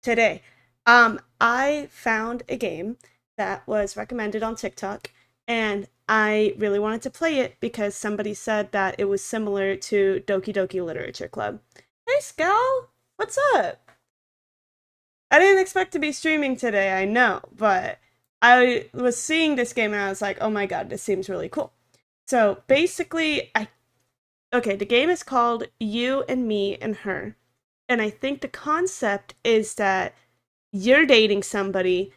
today. I found a game that was recommended on TikTok, and I really wanted to play it because somebody said that it was similar to Doki Doki Literature Club. Hey, Scal, what's up? I didn't expect to be streaming today, I know, but I was seeing this game and I was like, oh my god, this seems really cool. So basically, okay, the game is called You and Me and Her. And I think the concept is that you're dating somebody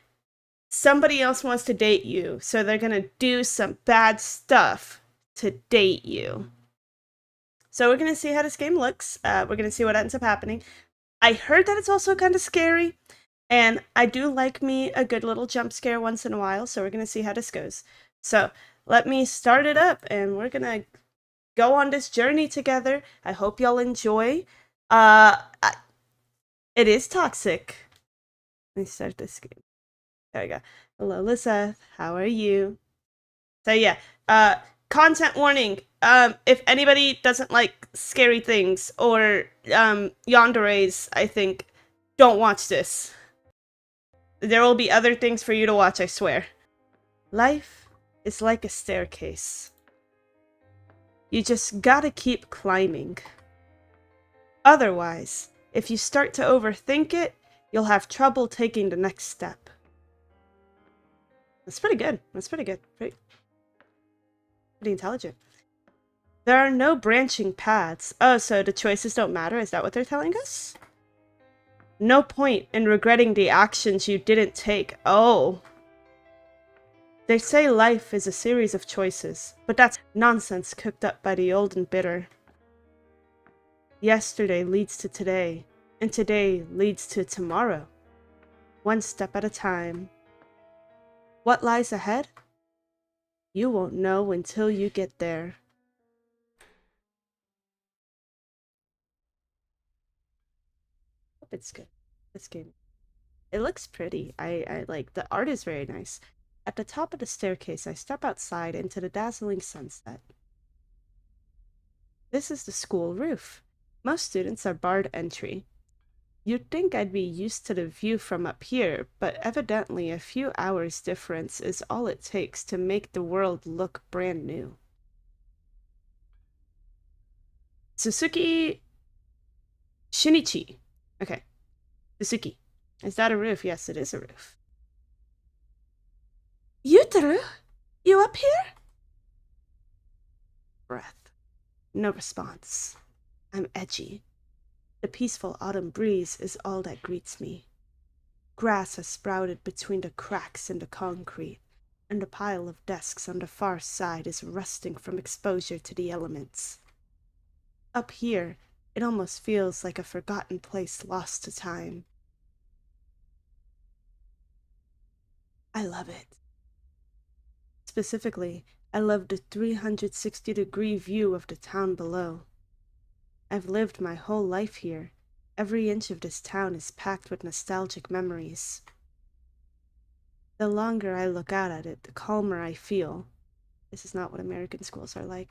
else wants to date you, so they're gonna do some bad stuff to date you. So we're gonna see how this game looks. We're gonna see what ends up happening. I heard that it's also kind of scary, and I do like me a good little jump scare once in a while, so we're gonna see how this goes. So let me start it up, and we're gonna go on this journey together. I hope y'all enjoy. It is toxic. Let me start this game. There we go. Hello, Lisa. How are you? So yeah, uh, content warning. If anybody doesn't like scary things or yanderes, I think, don't watch this. There will be other things for you to watch, I swear. Life is like a staircase. You just gotta keep climbing. Otherwise, if you start to overthink it, you'll have trouble taking the next step. That's pretty good. That's pretty good. Pretty intelligent. There are no branching paths. Oh, so the choices don't matter? Is that what they're telling us? No point in regretting the actions you didn't take. Oh. They say life is a series of choices, but that's nonsense cooked up by the old and bitter. Yesterday leads to today, and today leads to tomorrow. One step at a time. What lies ahead? You won't know until you get there. It's good. This game. It looks pretty. I like the art is very nice. At the top of the staircase, I step outside into the dazzling sunset. This is the school roof. Most students are barred entry. You'd think I'd be used to the view from up here, but evidently a few hours difference is all it takes to make the world look brand new. Suzuki Shinichi. Okay. Suzuki. Is that a roof? Yes, it is a roof. Yutaru? You up here? Breath. No response. I'm edgy. The peaceful autumn breeze is all that greets me. Grass has sprouted between the cracks in the concrete, and the pile of desks on the far side is rusting from exposure to the elements. Up here, it almost feels like a forgotten place lost to time. I love it. Specifically, I love the 360-degree view of the town below. I've lived my whole life here. Every inch of this town is packed with nostalgic memories. The longer I look out at it, the calmer I feel. This is not what American schools are like.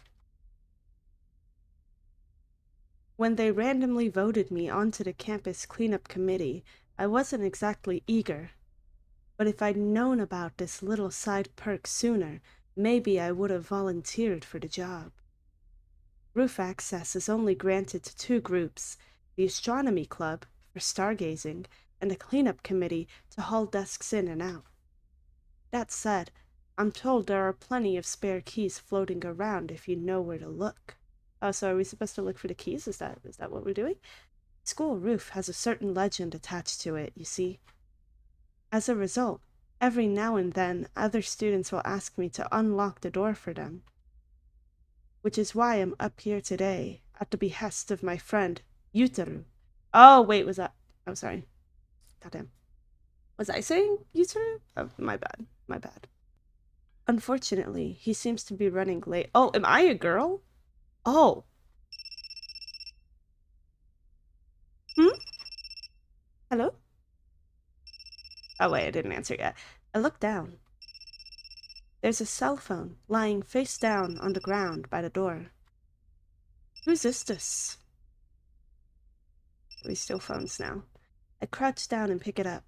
When they randomly voted me onto the campus cleanup committee, I wasn't exactly eager. But if I'd known about this little side perk sooner, maybe I would have volunteered for the job. Roof access is only granted to two groups, the astronomy club, for stargazing, and the cleanup committee to haul desks in and out. That said, I'm told there are plenty of spare keys floating around if you know where to look. Oh, so are we supposed to look for the keys? Is that what we're doing? School roof has a certain legend attached to it, you see. As a result, every now and then other students will ask me to unlock the door for them. Which is why I'm up here today, at the behest of my friend, Yutaru. Oh, wait, was that... Oh, sorry. Goddamn. Was I saying Yutaru? Oh, my bad. My bad. Unfortunately, he seems to be running late. Oh, am I a girl? Oh. Hmm? Hello? Oh, wait, I didn't answer yet. I look down. There's a cell phone lying face down on the ground by the door. Whose is this? We steal phones now. I crouch down and pick it up.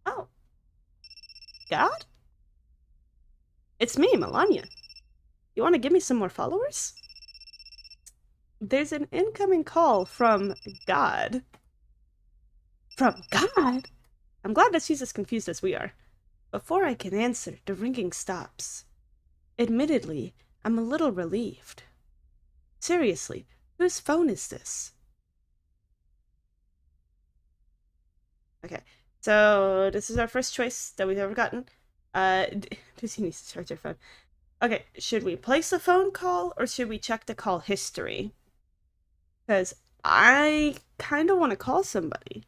Oh. God? It's me, Melania. You want to give me some more followers? There's an incoming call from God. From God? I'm glad that she's as confused as we are. Before I can answer, the ringing stops. Admittedly, I'm a little relieved. Seriously, whose phone is this? Okay, so this is our first choice that we've ever gotten. Lucy needs to charge her phone. Okay, should we place a phone call or should we check the call history? Because I kind of want to call somebody.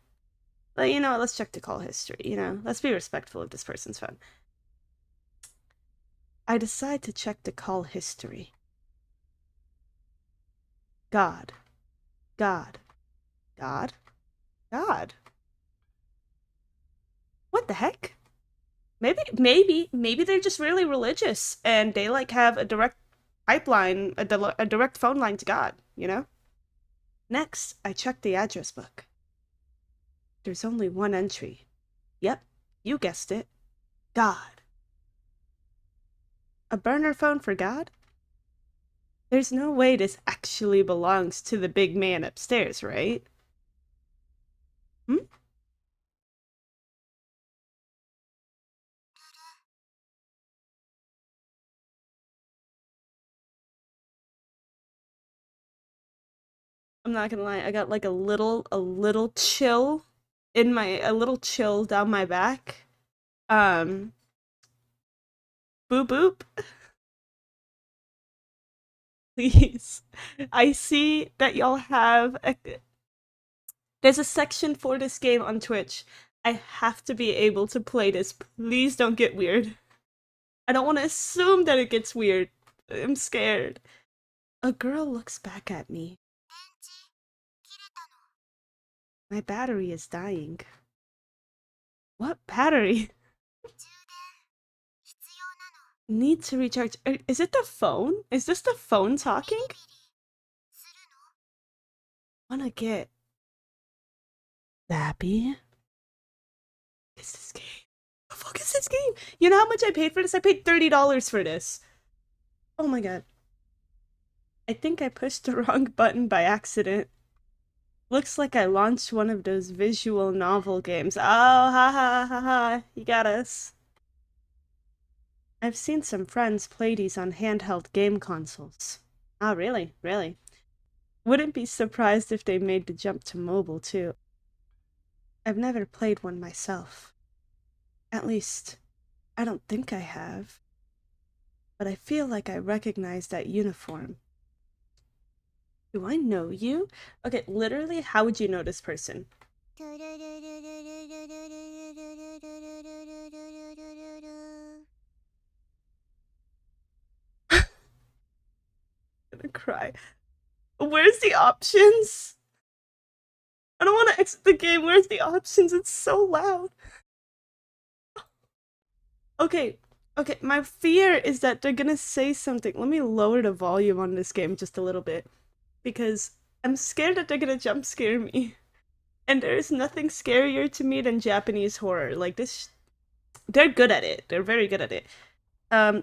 But you know what, let's check the call history, you know? Let's be respectful of this person's phone. I decide to check the call history. God. God. God. God. What the heck? Maybe they're just really religious and they like have a direct pipeline, a direct phone line to God, you know? Next, I check the address book. There's only one entry. Yep, you guessed it. God. A burner phone for God? There's no way this actually belongs to the big man upstairs, right? Hmm? I'm not gonna lie, I got like a little chill a little chill down my back. Um, boop boop. Please. I see that y'all have there's a section for this game on Twitch. I have to be able to play this. Please don't get weird. I don't want to assume that it gets weird. I'm scared. A girl looks back at me. My battery is dying. What battery? Need to recharge. Is it the phone? Is this the phone talking? Wanna get ZAPPY? Is this game? What the fuck is this game? You know how much I paid for this? I paid $30 for this. Oh my god. I think I pushed the wrong button by accident. Looks like I launched one of those visual novel games. Oh, ha ha ha ha. You got us. I've seen some friends play these on handheld game consoles. Oh, really? Really? Wouldn't be surprised if they made the jump to mobile, too. I've never played one myself. At least, I don't think I have. But I feel like I recognize that uniform. Do I know you? Okay, literally, how would you know this person? I'm gonna cry. Where's the options? I don't want to exit the game. Where's the options? It's so loud. Okay, okay, my fear is that they're gonna say something. Let me lower the volume on this game just a little bit. Because I'm scared that they're gonna jump scare me. And there's nothing scarier to me than Japanese horror. Like this, they're good at it. They're very good at it. I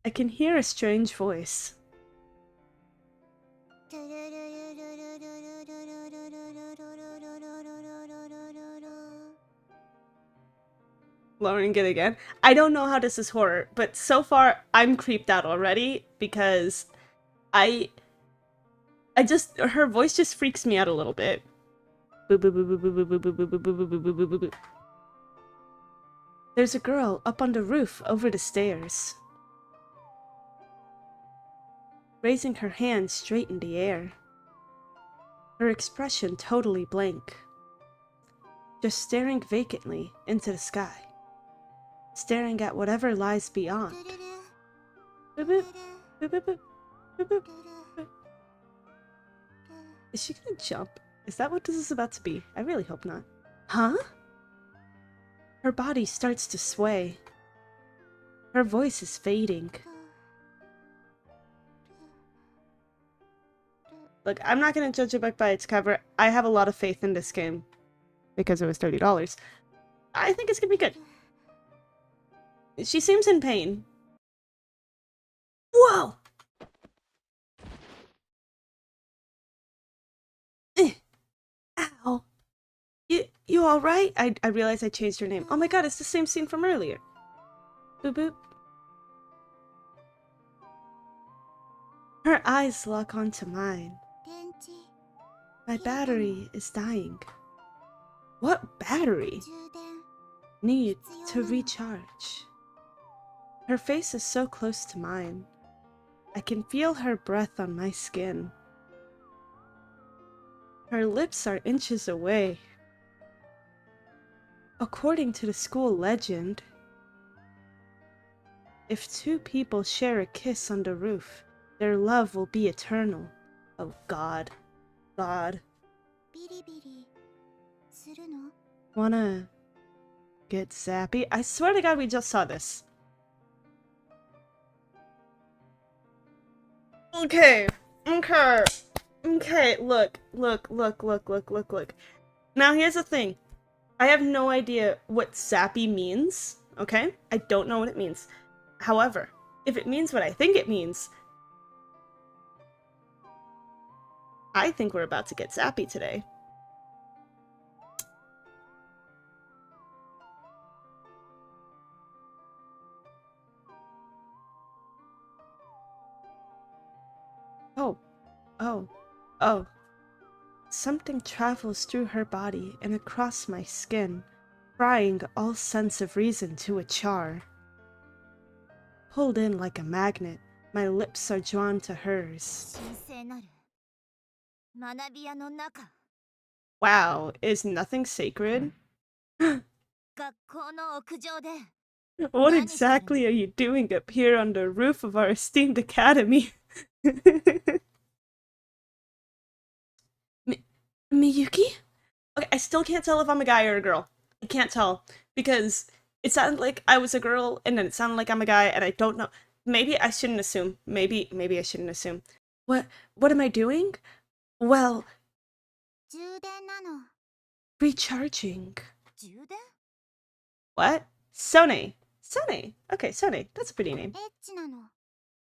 can hear a strange voice. Lowering it again. I don't know how this is horror, but so far I'm creeped out already because I just her voice just freaks me out a little bit. There's a girl up on the roof over the stairs, raising her hands straight in the air. Her expression totally blank, just staring vacantly into the sky, staring at whatever lies beyond. Is she gonna jump? Is that what this is about to be? I really hope not. Huh? Her body starts to sway. Her voice is fading. Look, I'm not going to judge a book by its cover. I have a lot of faith in this game because it was $30. I think it's going to be good. She seems in pain. Whoa! Ow. You alright? I realized I changed her name. Oh my god, it's the same scene from earlier. Boop boop. Her eyes lock onto mine. My battery is dying. What battery? Need to recharge. Her face is so close to mine. I can feel her breath on my skin. Her lips are inches away. According to the school legend, if two people share a kiss on the roof, their love will be eternal. Oh God. God. Wanna get zappy? I swear to God we just saw this. Okay. Okay, look. Now here's the thing. I have no idea what zappy means, okay? I don't know what it means. However, if it means what I think it means, I think we're about to get zappy today. Oh. Something travels through her body and across my skin, frying all sense of reason to a char. Pulled in like a magnet, my lips are drawn to hers. Wow, is nothing sacred? What exactly are you doing up here on the roof of our esteemed academy? Miyuki? Okay, I still can't tell if I'm a guy or a girl. I can't tell because it sounded like I was a girl and then it sounded like I'm a guy and I don't know. Maybe I shouldn't assume. Maybe I shouldn't assume. What am I doing? Well, recharging. What? Sone. Sone. Okay, Sone. That's a pretty name.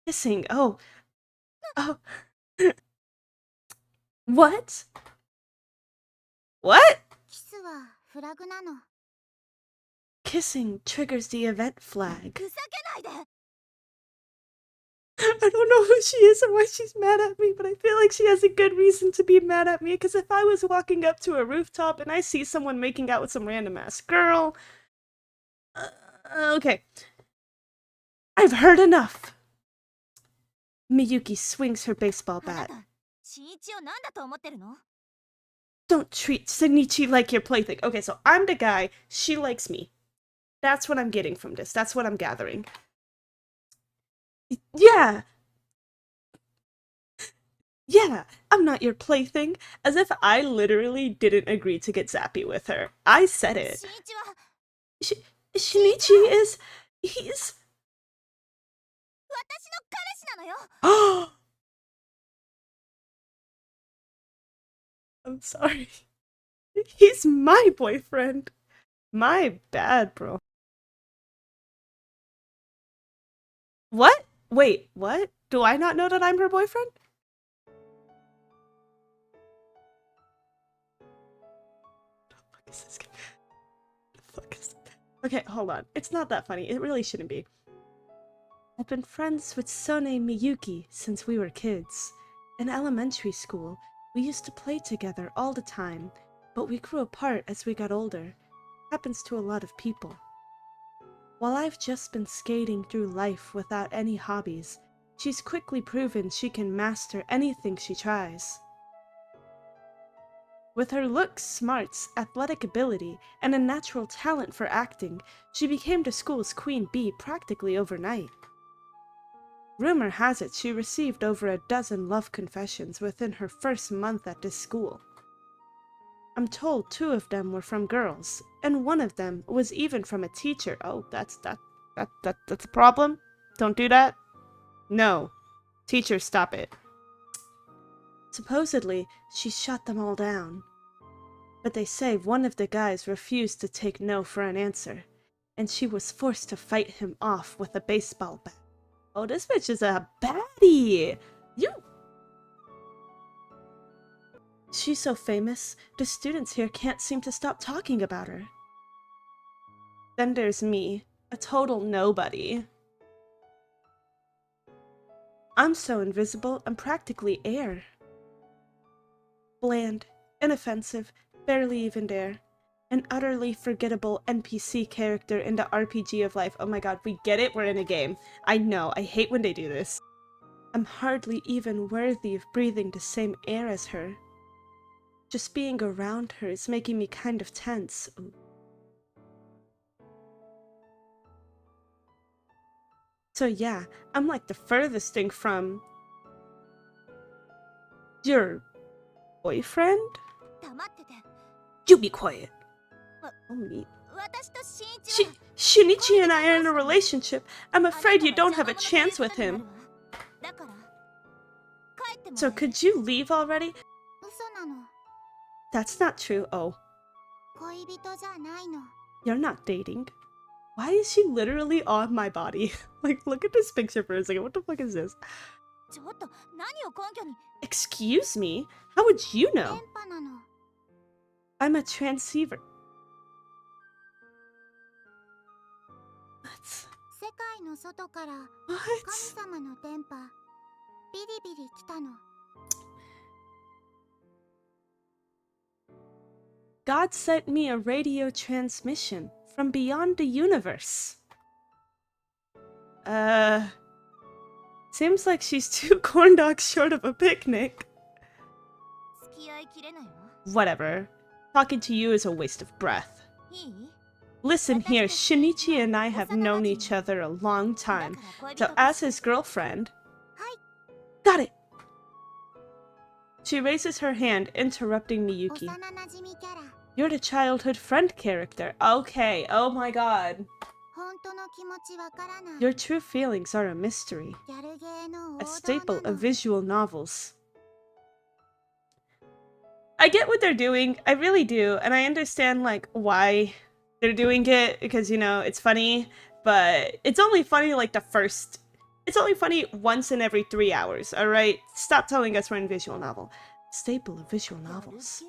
Kissing. Oh. What? What? Kissing triggers the event flag. I don't know who she is or why she's mad at me, but I feel like she has a good reason to be mad at me, because if I was walking up to a rooftop and I see someone making out with some random-ass girl... okay. I've heard enough! Miyuki swings her baseball bat. Don't treat Shinichi like your plaything. Okay, so I'm the guy, she likes me. That's what I'm getting from this. That's what I'm gathering. Yeah! Yeah, I'm not your plaything. As if I literally didn't agree to get zappy with her. I said it. Shinichi is... he's... Oh! I'm sorry. He's my boyfriend. My bad, bro. What? Wait, what? Do I not know that I'm her boyfriend? The fuck is this? The fuck is this? Okay, hold on. It's not that funny. It really shouldn't be. I've been friends with Sone Miyuki since we were kids. In elementary school, we used to play together all the time, but we grew apart as we got older. Happens to a lot of people. While I've just been skating through life without any hobbies, she's quickly proven she can master anything she tries. With her looks, smarts, athletic ability, and a natural talent for acting, she became the school's queen bee practically overnight. Rumor has it she received over a dozen love confessions within her first month at this school. I'm told 2 of them were from girls, and one of them was even from a teacher. Oh, that's That's a problem? Don't do that? No. Teacher, stop it. Supposedly, she shot them all down. But they say one of the guys refused to take no for an answer, and she was forced to fight him off with a baseball bat. Oh, this bitch is a baddie! She's so famous, the students here can't seem to stop talking about her. Then there's me, a total nobody. I'm so invisible, I'm practically air. Bland, inoffensive, barely even dare. An utterly forgettable NPC character in the RPG of life. Oh my god, we get it, we're in a game. I know, I hate when they do this. I'm hardly even worthy of breathing the same air as her. Just being around her is making me kind of tense. Ooh. So yeah, I'm like the furthest thing from... your boyfriend? You be quiet. Oh, me. Shinichi and I are in a relationship. I'm afraid you don't have a chance with him. So could you leave already? That's not true. Oh. You're not dating. Why is she literally on my body? Like, look at this picture for a second. What the fuck is this? Excuse me? How would you know? I'm a transceiver. What? God sent me a radio transmission from beyond the universe. Seems like she's 2 corn dogs short of a picnic. Whatever. Talking to you is a waste of breath. Listen here, Shinichi and I have known each other a long time, so as his girlfriend... Got it! She raises her hand, interrupting Miyuki. You're the childhood friend character. Okay, oh my god. Your true feelings are a mystery. A staple of visual novels. I get what they're doing, I really do, and I understand, like, why they're doing it, because, you know, it's funny, but it's only funny, like, it's only funny once in every 3 hours, alright? Stop telling us we're in visual novel. Staple of visual novels.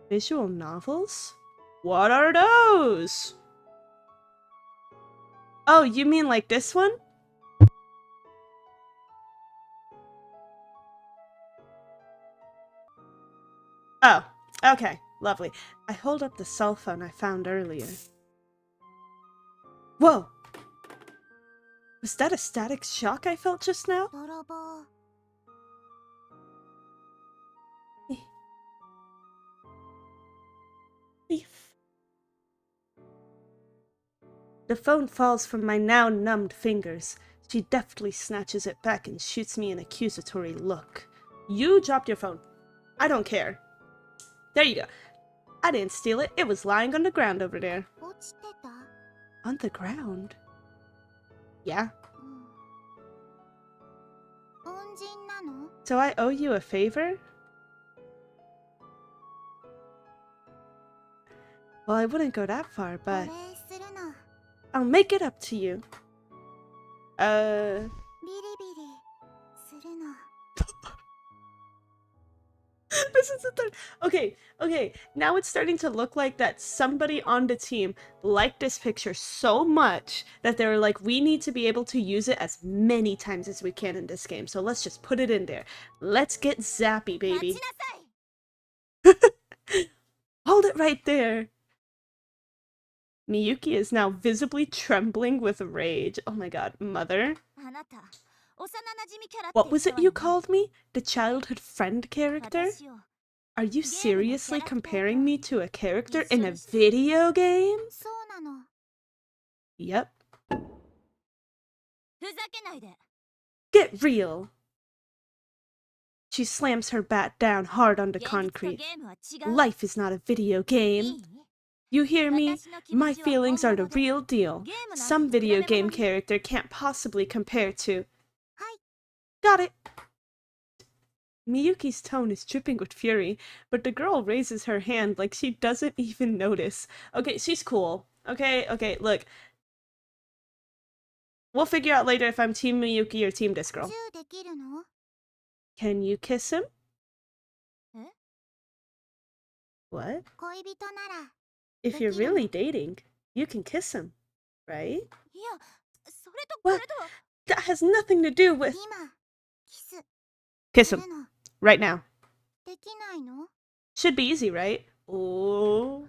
Visual novels? What are those? Oh, you mean like this one? Oh, okay, lovely. I hold up the cell phone I found earlier. Whoa! Was that a static shock I felt just now? Thief. The phone falls from my now numbed fingers. She deftly snatches it back and shoots me an accusatory look. You dropped your phone. I don't care. There you go. I didn't steal it. It was lying on the ground over there. On the ground? Yeah. So I owe you a favor? Well, I wouldn't go that far, but... I'll make it up to you. This is the third. Okay. Now it's starting to look like that somebody on the team liked this picture so much that they were like, we need to be able to use it as many times as we can in this game. So let's just put it in there. Let's get zappy, baby. Hold it right there. Miyuki is now visibly trembling with rage. Oh my god, mother. What was it you called me? The childhood friend character? Are you seriously comparing me to a character in a video game? Yep. Get real! She slams her bat down hard on the concrete. Life is not a video game. You hear me? My feelings are the real deal. Some video game character can't possibly compare to... Got it! Miyuki's tone is dripping with fury, but the girl raises her hand like she doesn't even notice. Okay, she's cool. Okay, look. We'll figure out later if I'm Team Miyuki or Team this girl. Can you kiss him? What? If you're really dating, you can kiss him, right? What? That has nothing to do with... Kiss him. Right now. Should be easy, right? Oh.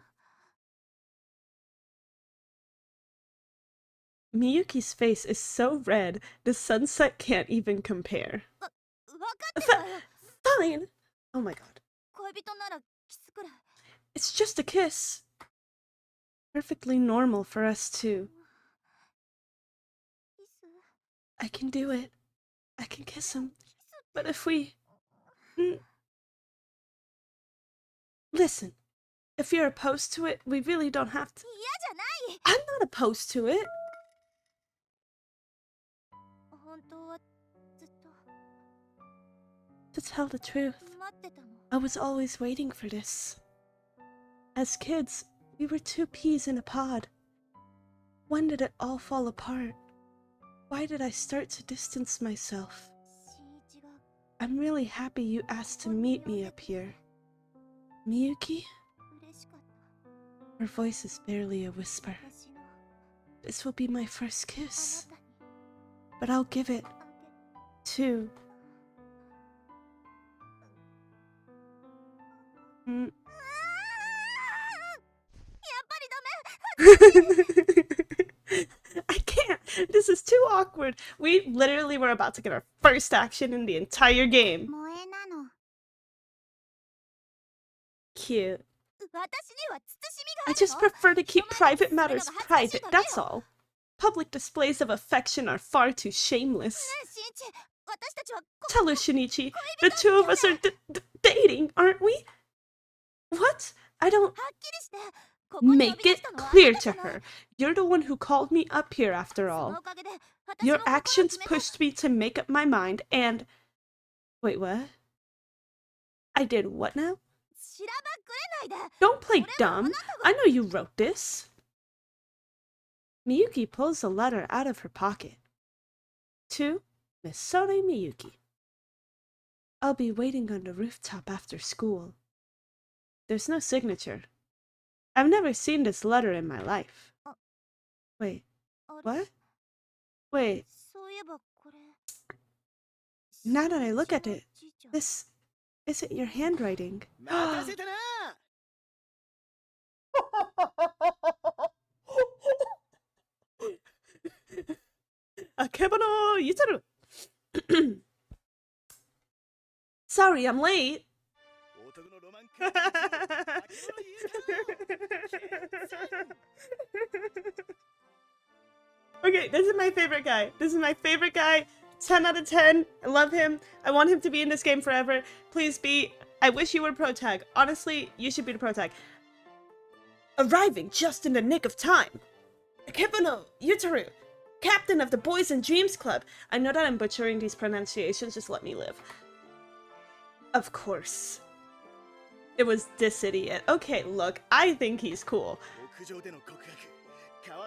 Miyuki's face is so red, the sunset can't even compare. Fine! Oh my god. It's just a kiss. Perfectly normal for us two. I can do it. I can kiss him. But if we... Listen, if you're opposed to it, we really don't have to... I'm not opposed to it. To tell the truth, I was always waiting for this. As kids, we were two peas in a pod. When did it all fall apart? Why did I start to distance myself? I'm really happy you asked to meet me up here. Miyuki? Her voice is barely a whisper. This will be my first kiss. But I'll give it to... I can't! This is too awkward! We literally were about to get our first action in the entire game. Cute. I just prefer to keep private matters private, that's all. Public displays of affection are far too shameless. Tell her, Shinichi, the two of us are dating, aren't we? What? I don't... Make it clear to her. You're the one who called me up here after all. Your actions pushed me to make up my mind and... Wait, what? I did what now? Don't play dumb. I know you wrote this. Miyuki pulls a letter out of her pocket. To Miss Sore Miyuki. I'll be waiting on the rooftop after school. There's no signature. I've never seen this letter in my life. Wait, what? Wait. Now that I look at it, this isn't your handwriting. Akebono Yutaru! Sorry, I'm late. Okay, this is my favorite guy. This is my favorite guy. 10 out of 10. I love him. I want him to be in this game forever. Please be. I wish you were pro tag. Honestly, you should be the pro tag. Arriving just in the nick of time. Akebono Yutaru, captain of the Boys and Dreams Club. I know that I'm butchering these pronunciations. Just let me live. Of course. It was this idiot. Okay, look, I think he's cool.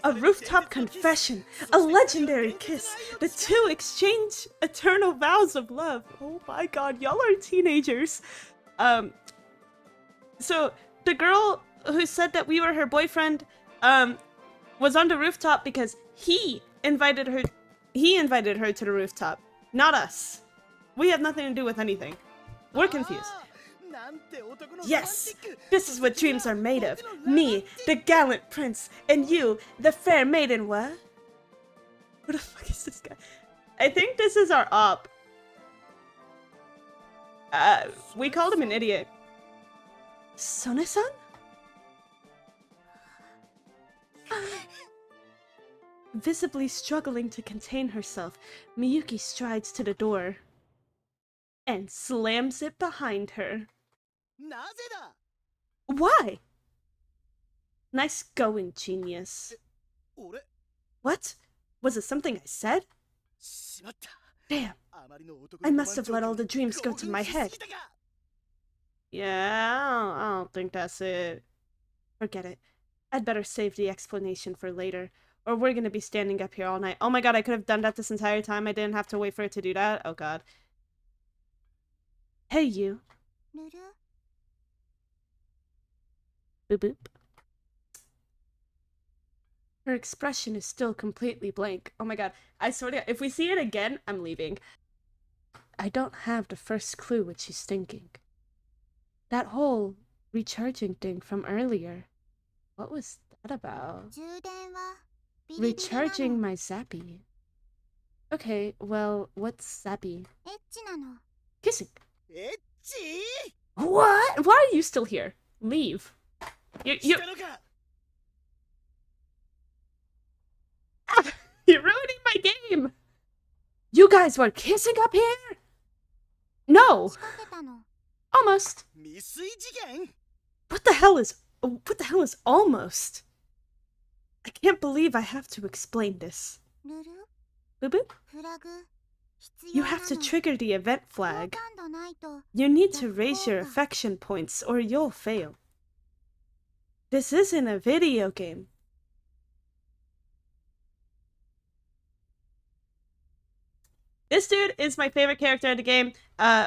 A rooftop confession, a legendary kiss. The two exchange eternal vows of love. Oh my god, y'all are teenagers. So the girl who said that we were her boyfriend, was on the rooftop because he invited her to the rooftop, not us. We have nothing to do with anything. We're confused. Yes, this is what dreams are made of. Me, the gallant prince, and you, the fair maiden. What? Who the fuck is this guy? I think this is our op. We called him an idiot. Sone-san? Visibly struggling to contain herself, Miyuki strides to the door and slams it behind her. Why? Nice going, genius. 俺 What? Was it something I said? しまった Damn. あまりの男 I の must have let 満 all 潮 the 感に dreams go 興 to 奮 my しす head. ぎたか Yeah, I don't think that's it. Forget it. I'd better save the explanation for later, or we're gonna be standing up here all night. Oh my god, I could have done that this entire time. I didn't have to wait for it to do that. Oh god. Hey, you. ルル Boop boop. Her expression is still completely blank. Oh my god. I swear to god, if we see it again, I'm leaving. I don't have the first clue what she's thinking. That whole recharging thing from earlier. What was that about? 充電はビリビリな Recharging の my Zappy. Okay, well, what's Zappy? エッチなの Kissing. エッチ What? Why are you still here? Leave. You したのか you're ruining my game. You guys were kissing up here? No. 仕掛けたの Almost. 未遂事件 What the hell is almost? I can't believe I have to explain this. ルル Boo boo. フラグ必 You 要な have to の trigger the event 好 flag. 感度ないと You need to raise your affection points or you'll fail. This isn't a video game. This dude is my favorite character in the game.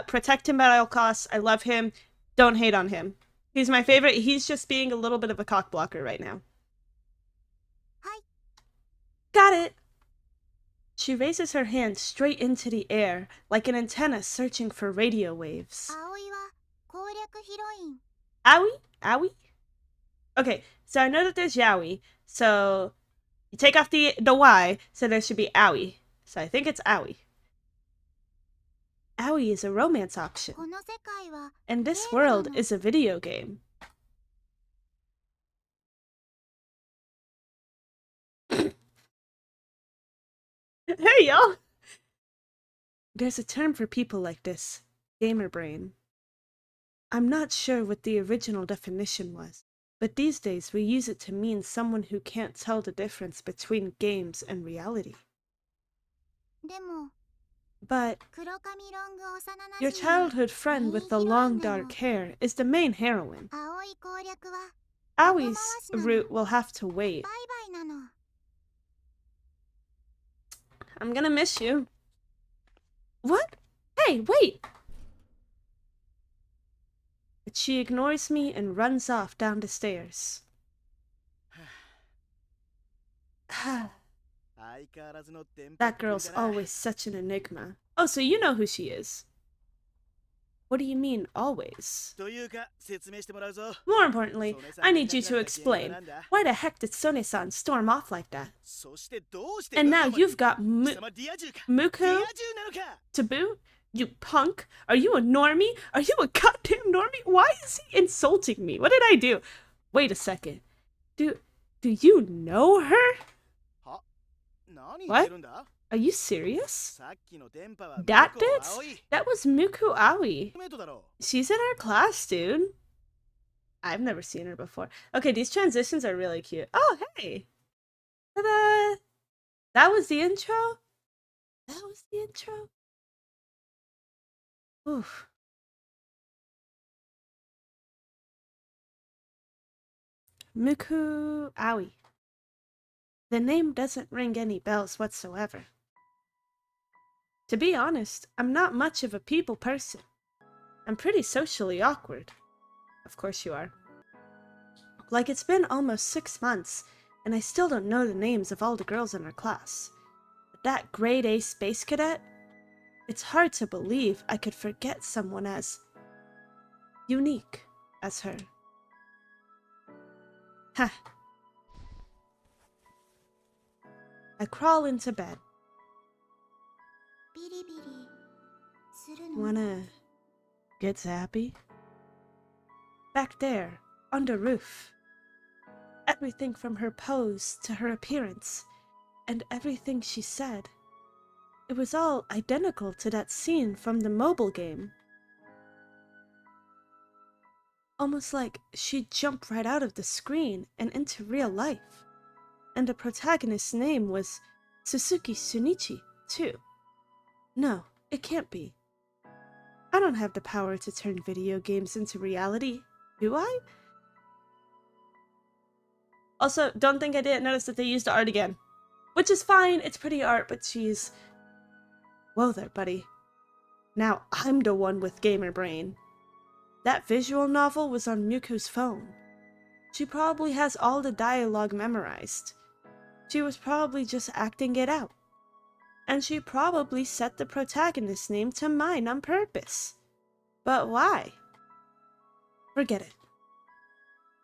Protect him at all costs. I love him. Don't hate on him. He's my favorite. He's just being a little bit of a cock blocker right now. Hi. Got it. She raises her hand straight into the air, like an antenna searching for radio waves. 葵は攻略ヒロイン Owie? Owie? Okay, so I know that there's Yowie, so you take off the Y, so there should be Owie. So I think it's Owie. Owie is a romance option, この世界は and this ゲームなの world is a video game. Hey, y'all! There's a term for people like this, gamer brain. I'm not sure what the original definition was, but these days we use it to mean someone who can't tell the difference between games and reality. でも But 黒髪ロング幼な your じみの childhood friend with the long dark hair is the main heroine. 葵攻略は Awie's route will have to wait. バイバイなの I'm gonna miss you. What? Hey, wait! But she ignores me and runs off down the stairs. 相変わらずの電波 That girl's always such an enigma. Oh, so you know who she is. What do you mean, always? というか説明してもらうぞ More importantly, I need you to explain. Why the heck did Sone-san storm off like that? そしてどうして And now you've got 貴様リア充か Muku リア充なのか to boot? You punk? Are you a normie? Are you a goddamn normie? Why is he insulting me? What did I do? Wait a second. Do you know her? は何言ってるんだ Are you serious? さっきの電波は That 向こう bitch? 葵 That was Muku Aoi. メイトだろ She's in our class, dude. I've never seen her before. Okay, these transitions are really cute. Oh, hey. Ta-da! That was the intro? That was the intro? Oof. Muku Aoi. The name doesn't ring any bells whatsoever. To be honest, I'm not much of a people person. I'm pretty socially awkward. Of course you are. Like it's been almost 6 months, and I still don't know the names of all the girls in our class. But that grade A space cadet? It's hard to believe I could forget someone as unique as her. Ha. I crawl into bed. ビリビリするの Wanna get zappy? Back there, on the roof. Everything from her pose to her appearance, and everything she said. It was all identical to that scene from the mobile game. Almost like she'd jump right out of the screen and into real life. And the protagonist's name was Suzuki Sunichi, too. No, it can't be. I don't have the power to turn video games into reality, do I? Also, don't think I didn't notice that they used the art again. Which is fine, it's pretty art, but she's... Whoa there, buddy. Now I'm the one with gamer brain. That visual novel was on Miku's phone. She probably has all the dialogue memorized. She was probably just acting it out. And she probably set the protagonist's name to mine on purpose. But why? Forget it.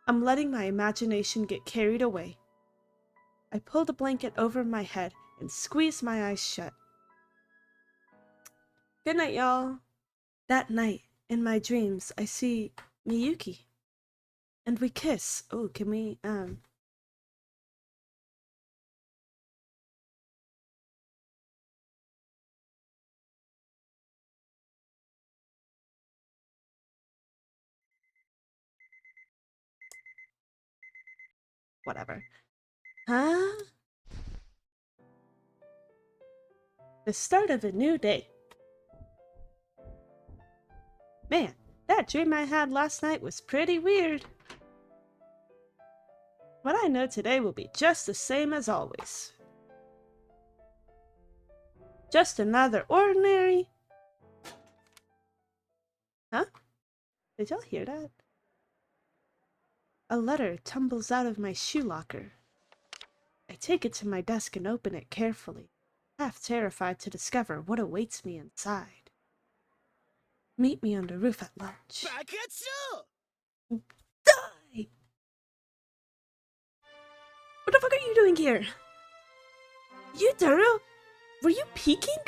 I'm letting my imagination get carried away. I pulled a blanket over my head and squeezed my eyes shut. Good night, y'all. That night, in my dreams, I see Miyuki. And we kiss. Oh, can we, whatever. Huh? The start of a new day. Man, that dream I had last night was pretty weird. What I know today will be just the same as always. Just another ordinary... Huh? Did y'all hear that? A letter tumbles out of my shoe locker. I take it to my desk and open it carefully, half terrified to discover what awaits me inside. Meet me on the roof at lunch. Die! What the fuck are you doing here? Yutaru? Were you peeking?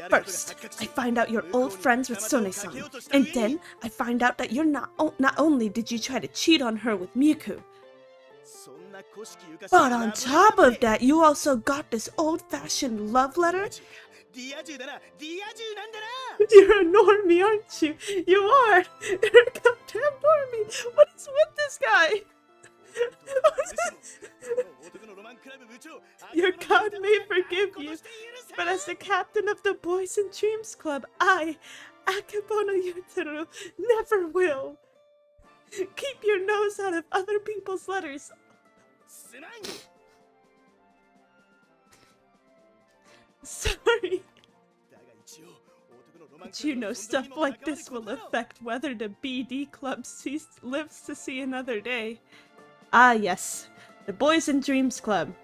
First, I find out you're old friends with Sone-san, and then I find out that you're not only did you try to cheat on her with Miku, but on top of that, you also got this old-fashioned love letter? You're a normie, aren't you? You are! You're a goddamn normie! What is with this guy? Your God may forgive you, but as the captain of the Boys and Dreams Club, I, Akebono Yutaru, never will. Keep your nose out of other people's letters. Sorry. But you know stuff like this will affect whether the BD Club lives to see another day. Ah yes, the Boys and Dreams Club.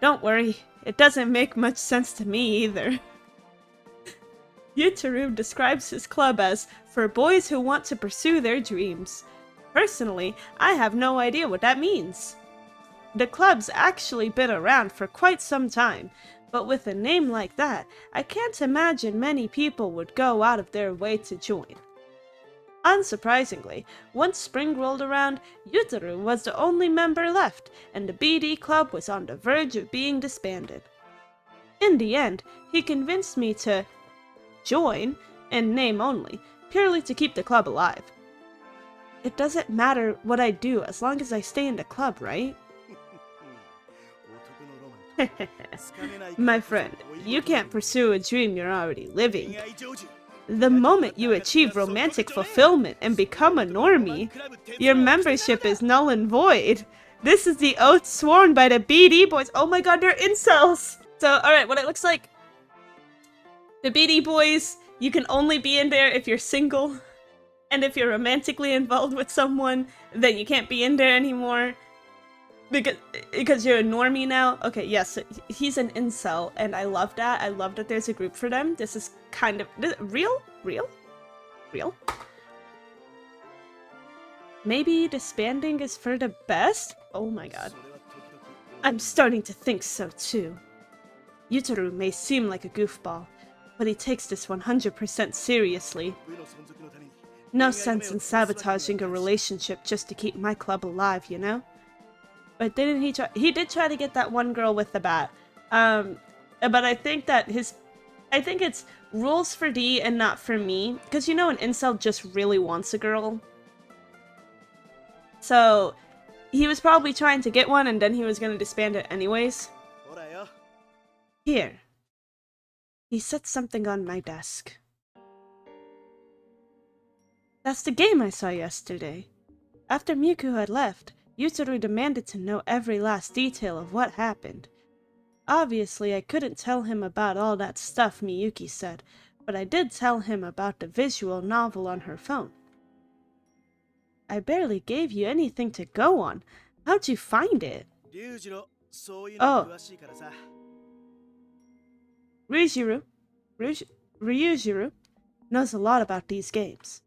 Don't worry, it doesn't make much sense to me either. Yutaru describes his club as for boys who want to pursue their dreams. Personally, I have no idea what that means. The club's actually been around for quite some time, but with a name like that, I can't imagine many people would go out of their way to join. Unsurprisingly, once spring rolled around, Yutaru was the only member left, and the BD Club was on the verge of being disbanded. In the end, he convinced me to join, in name only, purely to keep the club alive. It doesn't matter what I do as long as I stay in the club, right? My friend, you can't pursue a dream you're already living. The moment you achieve romantic fulfillment and become a normie, your membership is null and void. This is the oath sworn by the BD boys. Oh my god, they're incels! So, alright, what it looks like. The BD boys, you can only be in there if you're single. And if you're romantically involved with someone, then you can't be in there anymore. Because you're a normie now? Okay, yes, he's an incel, and I love that. I love that there's a group for them. This is kind of... Real? Maybe disbanding is for the best? Oh my god. I'm starting to think so too. Yutaru may seem like a goofball, but he takes this 100% seriously. No sense in sabotaging a relationship just to keep my club alive, you know? But didn't he did try to get that one girl with the bat. But I think that I think it's rules for D and not for me, because you know an incel just really wants a girl. So he was probably trying to get one and then he was going to disband it anyways. ほらよ。 Here. He set something on my desk. That's the game I saw yesterday. After Miku had left, Yuzuru demanded to know every last detail of what happened. Obviously, I couldn't tell him about all that stuff Miyuki said, but I did tell him about the visual novel on her phone. I barely gave you anything to go on. How'd you find it? 龍次郎、そういうの詳しいからさ。Ryujiru knows a lot about these games.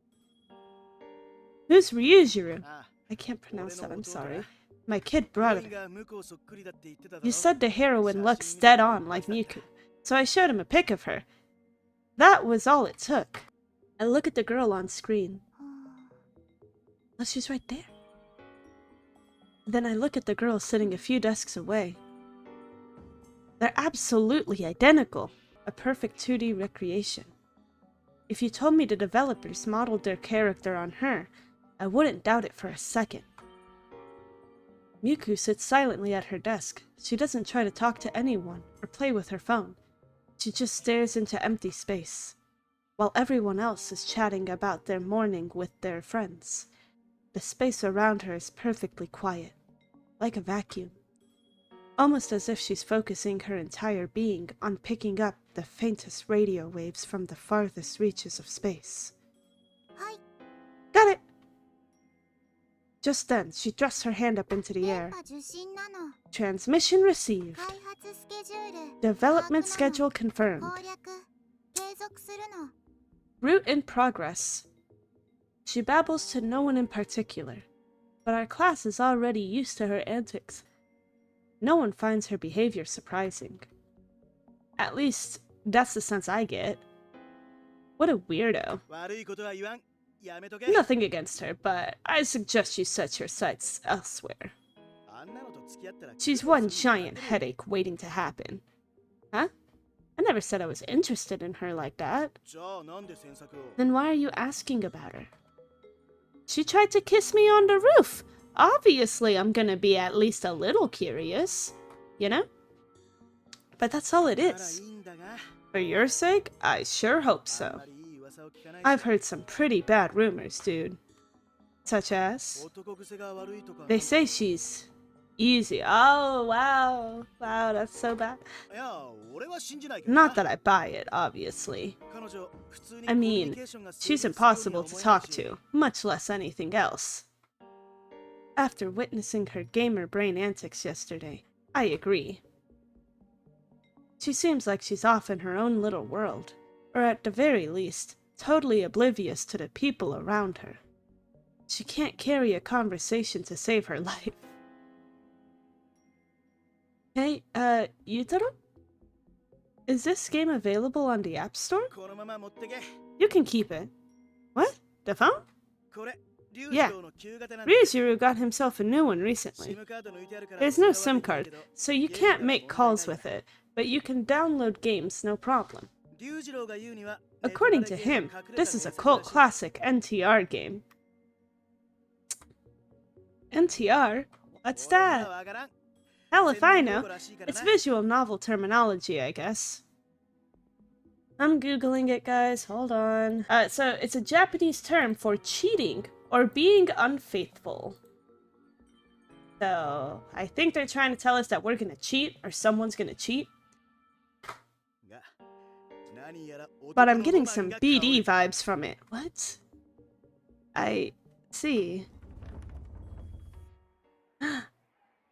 Who's Ryujiru? ああ、 I can't pronounce that, I'm 俺の弟だ。 sorry. My kid brought ヒロイ it. ンが向こうそっくりだって言ってただろ。 You said the heroine looks dead on like Miku, so I showed him a pic of her. That was all it took. I look at the girl on screen. Oh, she's right there. Then I look at the girl sitting a few desks away. They're absolutely identical. A perfect 2D recreation. If you told me the developers modeled their character on her, I wouldn't doubt it for a second. Miku sits silently at her desk. She doesn't try to talk to anyone or play with her phone. She just stares into empty space, while everyone else is chatting about their morning with their friends. The space around her is perfectly quiet, like a vacuum. Almost as if she's focusing her entire being on picking up the faintest radio waves from the farthest reaches of space. はい、 Got it! Just then, she thrusts her hand up into the 電 air. 波受信なの。 Transmission received. 開発スケジュール。 Development 把握なの。 schedule confirmed. 攻略。継続するの。 Route in progress. She babbles to no one in particular, but our class is already used to her antics. No one finds her behavior surprising. At least, that's the sense I get. What a weirdo. 悪いことは言わん。やめとけ。 Nothing against her, but I suggest you set your sights elsewhere. あんなのと付き合ったら She's one giant headache waiting to happen. Huh? I never said I was interested in her like that. じゃあなんで詮索を。 Then why are you asking about her? She tried to kiss me on the roof. Obviously, I'm gonna be at least a little curious, you know? But that's all it ならい is. いんだが。 For your sake, I sure hope あん so. まりいい噂を聞かないし。 I've heard some pretty bad rumors, dude. Such as, 男癖が悪いとか。 they say she's easy. Oh, wow. Wow, that's so bad. いや、俺は信じないけどな。 Not that I buy it, obviously. 彼女、普通に I コミュ mean, ニケーションが成 she's 立するように impossible は to 思えない talk し。 to, much less anything else. After witnessing her gamer brain antics yesterday, I agree. She seems like she's off in her own little world, or at the very least, totally oblivious to the people around her. She can't carry a conversation to save her life. Hey, Yutaro? Is this game available on the App Store? このまま持ってけ。 You can keep it. What? The phone? これ、龍 Yeah. 次郎の旧型なんだ。 Ryujiru got himself a new one recently. SIM カード抜いてあるから There's no 使わ SIM れてない card, けど so you ゲーム can't なら make 問題 calls ない with it, but you can download games no problem. 龍次郎が言うには According to him, this is a cult classic NTR game. NTR? What's that? Hell if I know. It's visual novel terminology, I guess. I'm googling it, guys. Hold on. So it's a Japanese term for cheating or being unfaithful. So I think they're trying to tell us that we're gonna cheat or someone's gonna cheat. But I'm getting some BD vibes from it. What? I see.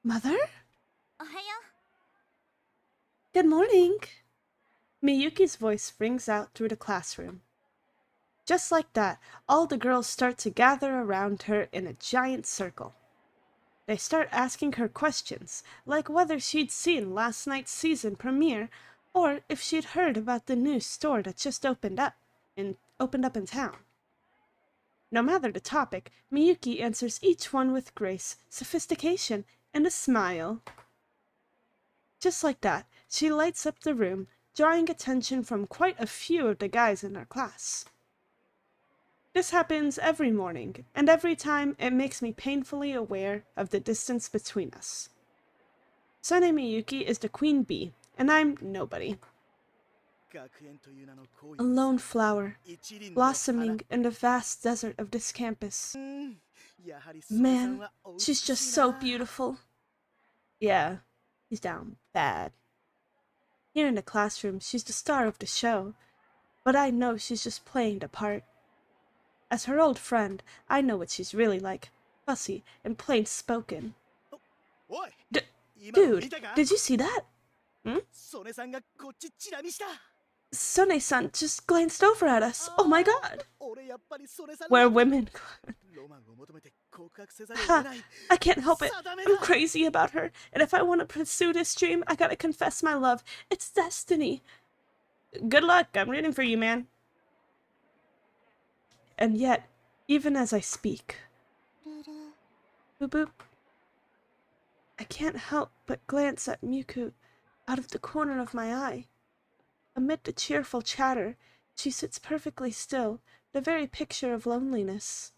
Mother? おはよ Good morning. Miyuki's voice rings out through the classroom. Just like that, all the girls start to gather around her in a giant circle. They start asking her questions, like whether she'd seen last night's season premiere, or if she'd heard about the new store that just opened up in town. No matter the topic, Miyuki answers each one with grace, sophistication, and a smile. Just like that, she lights up the room, drawing attention from quite a few of the guys in our class. This happens every morning, and every time it makes me painfully aware of the distance between us. Sone Miyuki is the queen bee, and I'm nobody. A lone flower, blossoming in the vast desert of this campus. Man, she's just so beautiful. Yeah, he's down bad. Here in the classroom, she's the star of the show, but I know she's just playing the part. As her old friend, I know what she's really like, fussy and plain-spoken. Dude, did you see that? Sone-san just glanced over at us. Oh my god! We're women. I can't help it. I'm crazy about her, and if I want to pursue this dream, I gotta confess my love. It's destiny. Good luck. I'm rooting for you, man. And yet, even as I speak, boop boop, I can't help but glance at Miku out of the corner of my eye. Amid the cheerful chatter, she sits perfectly still, the very picture of loneliness.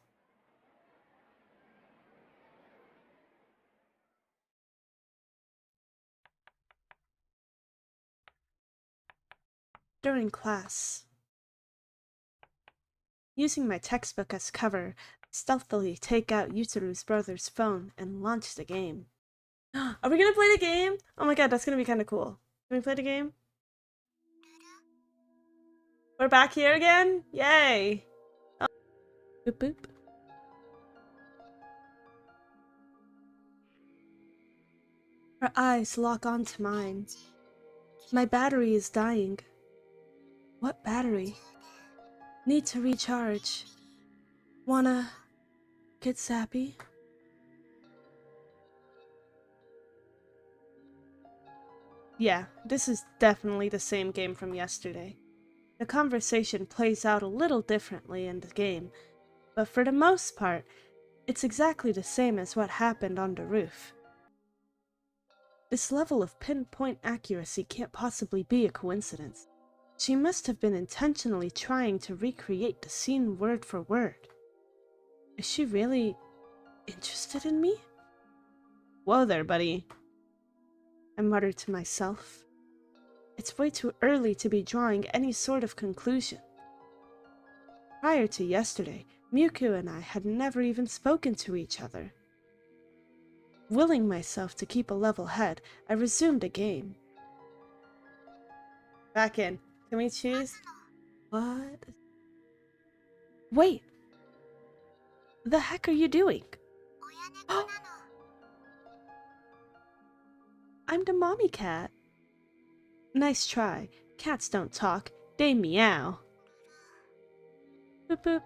During class, using my textbook as cover, I stealthily take out Yuteru's brother's phone and launch the game. Are we gonna play the game? Oh my god, that's gonna be kinda cool. Can we play the game? We're back here again? Yay! Oh. Boop boop. Her eyes lock onto mine. My battery is dying. What battery? Need to recharge. Wanna get ZAPPY? Yeah, this is definitely the same game from yesterday. The conversation plays out a little differently in the game, but for the most part, it's exactly the same as what happened on the roof. This level of pinpoint accuracy can't possibly be a coincidence. She must have been intentionally trying to recreate the scene word for word. Is she really interested in me? Whoa there, buddy. I muttered to myself. It's way too early to be drawing any sort of conclusion. Prior to yesterday, Miku and I had never even spoken to each other. Willing myself to keep a level head, I resumed the game. Back in. Can we choose? What? Wait! The heck are you doing? I'm the mommy cat. Nice try. Cats don't talk. They meow. Boop boop.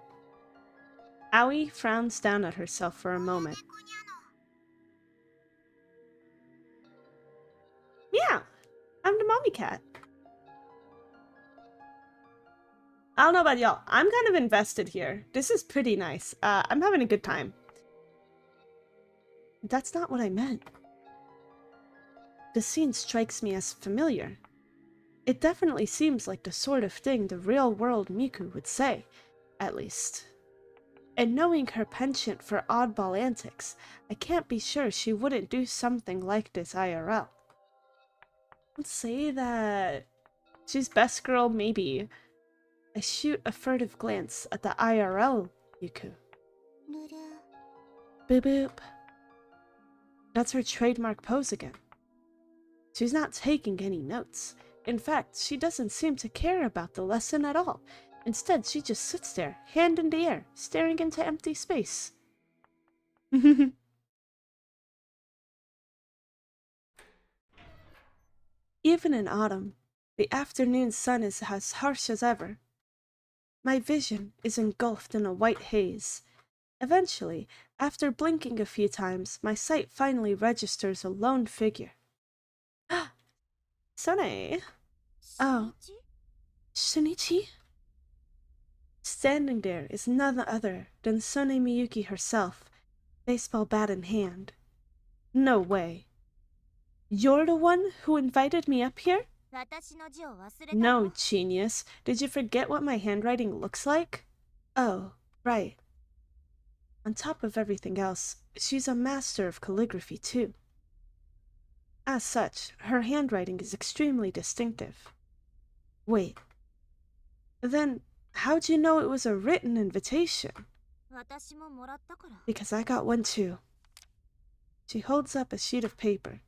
Aoi frowns down at herself for a moment. Meow! I'm the mommy cat. I don't know about y'all. I'm kind of invested here. This is pretty nice. I'm having a good time. That's not what I meant. The scene strikes me as familiar. It definitely seems like the sort of thing the real-world Miku would say, at least. And knowing her penchant for oddball antics, I can't be sure she wouldn't do something like this IRL. Let's say that she's best girl, maybe. I shoot a furtive glance at the IRL Miku. Boop boop. That's her trademark pose again. She's not taking any notes. In fact, she doesn't seem to care about the lesson at all. Instead, she just sits there, hand in the air, staring into empty space. Even in autumn, the afternoon sun is as harsh as ever. My vision is engulfed in a white haze. Eventually, after blinking a few times, my sight finally registers a lone figure. Sone! Oh. Shinichi? Standing there is none other than Sone Miyuki herself, baseball bat in hand. No way. You're the one who invited me up here? No, genius. Did you forget what my handwriting looks like? Oh, right. On top of everything else, she's a master of calligraphy, too. As such, her handwriting is extremely distinctive. Wait. Then, how'd you know it was a written invitation? Because I got one too. She holds up a sheet of paper.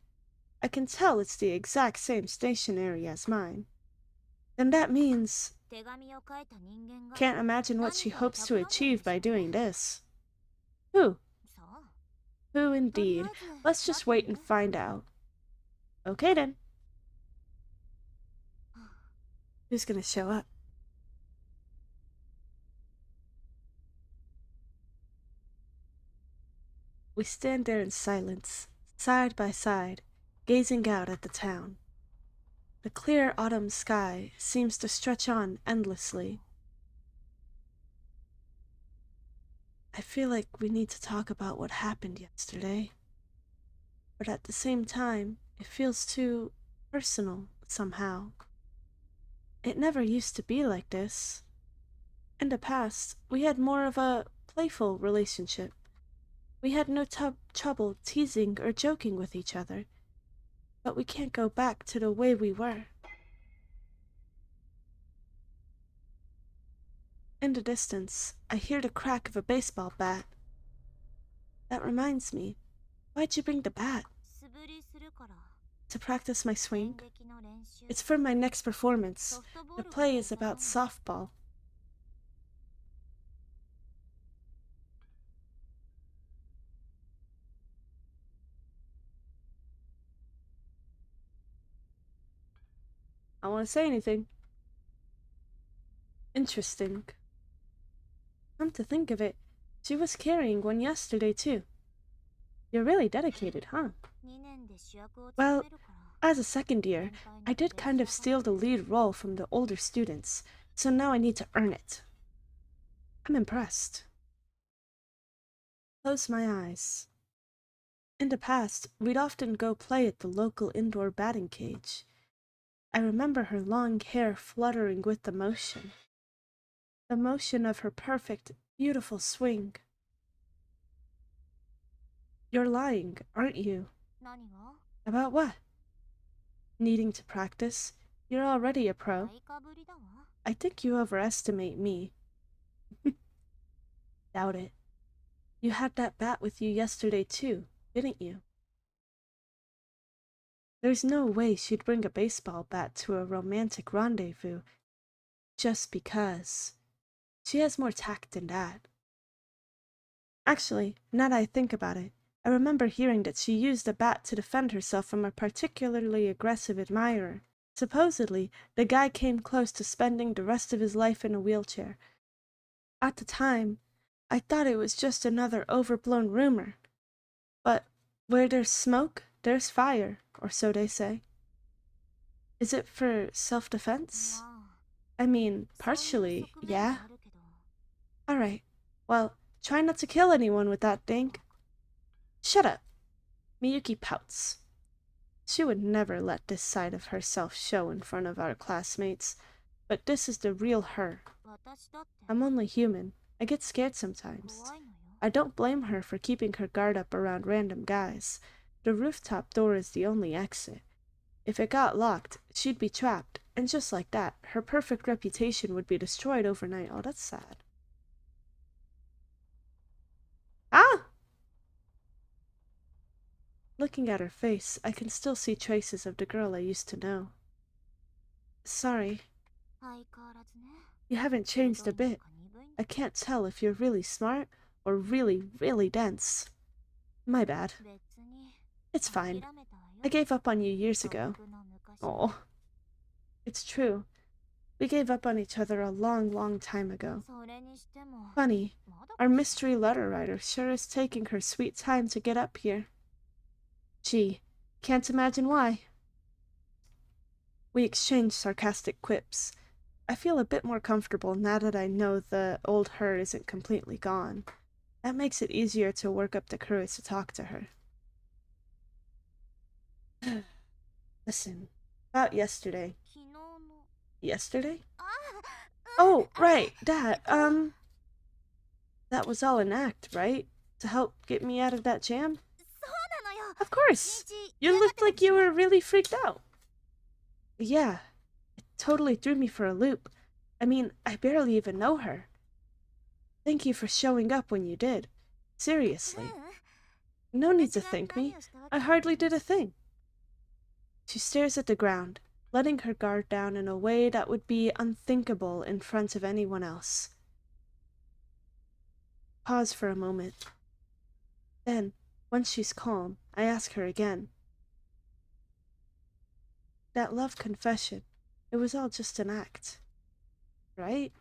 I can tell it's the exact same stationery as mine. Then that means... Can't imagine what she hopes to achieve by doing this. Who? Who indeed? Let's just wait and find out. Okay then. Who's gonna show up? We stand there in silence, side by side, gazing out at the town. The clear autumn sky seems to stretch on endlessly. I feel like we need to talk about what happened yesterday. But at the same time, it feels too personal somehow. It never used to be like this. In the past, we had more of a playful relationship. We had no trouble teasing or joking with each other. But we can't go back to the way we were. In the distance, I hear the crack of a baseball bat. That reminds me, why'd you bring the bat? To practice my swing? It's for my next performance. The play is about softball. I don't want to say anything. Interesting. Come to think of it, she was carrying one yesterday too. You're really dedicated, huh? Well, as a second year, I did kind of steal the lead role from the older students, so now I need to earn it. I'm impressed. Close my eyes. In the past, we'd often go play at the local indoor batting cage. I remember her long hair fluttering with the motion of her perfect, beautiful swing. You're lying, aren't you? About what? Needing to practice? You're already a pro. I think you overestimate me. Doubt it. You had that bat with you yesterday too, didn't you? There's no way she'd bring a baseball bat to a romantic rendezvous just because. She has more tact than that. Actually, now that I think about it, I remember hearing that she used the bat to defend herself from a particularly aggressive admirer. Supposedly, the guy came close to spending the rest of his life in a wheelchair. At the time, I thought it was just another overblown rumor. But where there's smoke, there's fire, or so they say. Is it for self-defense? I mean, partially, yeah. Alright, well, try not to kill anyone with that thing. Shut up. Miyuki pouts. She would never let this side of herself show in front of our classmates, but this is the real her. I'm only human. I get scared sometimes. I don't blame her for keeping her guard up around random guys. The rooftop door is the only exit. If it got locked, she'd be trapped, and just like that, her perfect reputation would be destroyed overnight. Oh, that's sad. Ah! Looking at her face, I can still see traces of the girl I used to know. Sorry. You haven't changed a bit. I can't tell if you're really smart or really, really dense. My bad. It's fine. I gave up on you years ago. Oh. It's true. We gave up on each other a long, long time ago. Funny, our mystery letter writer sure is taking her sweet time to get up here. Gee, can't imagine why. We exchanged sarcastic quips. I feel a bit more comfortable now that I know the old her isn't completely gone. That makes it easier to work up the courage to talk to her. Listen, About yesterday. 昨日の Yesterday? あ Oh, right, that, that was all an act, right? To help get me out of that jam? そうなのよ Of course! 一日 You 嫌がって looked た like でし you ょ were really freaked out. Yeah, it totally threw me for a loop. I mean, I barely even know her. Thank you for showing up when you did. う Seriously. ん No need 私 to が thank 何 me. をしたわ I けじゃない hardly did a thing. She stares at the ground, letting her guard down in a way that would be unthinkable in front of anyone else. Pause for a moment. Then, once she's calm, I ask her again. That love confession, it was all just an act. Right?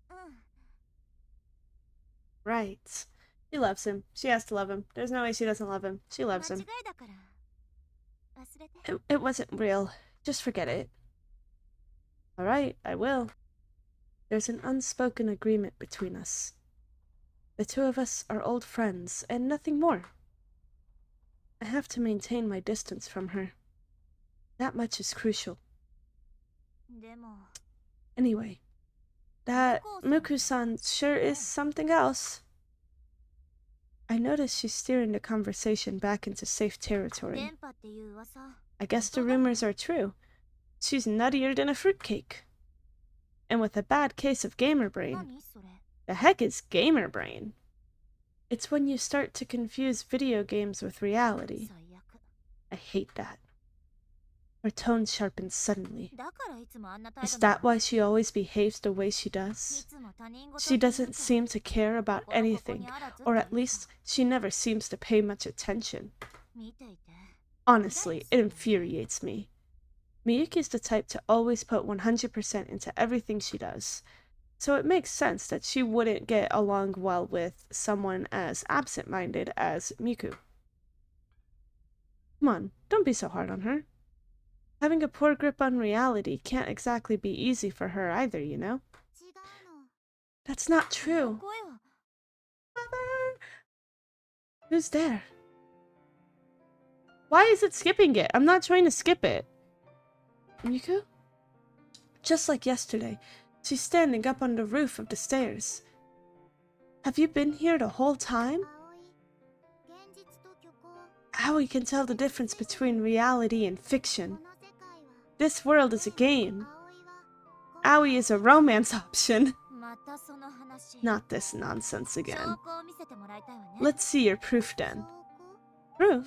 うん Right. She loves him. She has to love him. There's no way she doesn't love him. She 間 loves 違 him. いだから忘れて It wasn't real. Just forget it. Alright, I will. There's an unspoken agreement between us. The two of us are old friends, and nothing more. I have to maintain my distance from her. That much is crucial. でも Anyway, that Muku-san sure is something else. I notice she's steering the conversation back into safe territory. 電波っていう噂 I guess the rumors are true. She's nuttier than a fruitcake. And with a bad case of gamer brain. 何それ The heck is gamer brain? It's when you start to confuse video games with reality. 最悪 I hate that. Her tone sharpens suddenly. だからいつもあんな態 Is 度な that の why she always behaves the way she い does? つも他人事 She っていう doesn't か seem to care about ここのここ anything, にあらずって or いう at least she never seems to pay much attention. 見ていて Honestly, it infuriates me. Miyuki's the type to always put 100% into everything she does, so it makes sense that she wouldn't get along well with someone as absent-minded as Miku. Come on, don't be so hard on her. Having a poor grip on reality can't exactly be easy for her either, you know? 違うの That's not ど true. こよ Mother! Who's there? Why is it skipping it? I'm not trying to skip it. Miku? Just like yesterday, she's standing up on the roof of the stairs. Have you been here the whole time? 葵現実と虚構 Aoi can tell the difference between reality and こ fiction. の世界は This world is a game. 葵は Aoi is a romance option. またその話 Not this nonsense 証 again. 拠を見せてもらいたいわね Let's see your proof 証 then. 拠 Proof?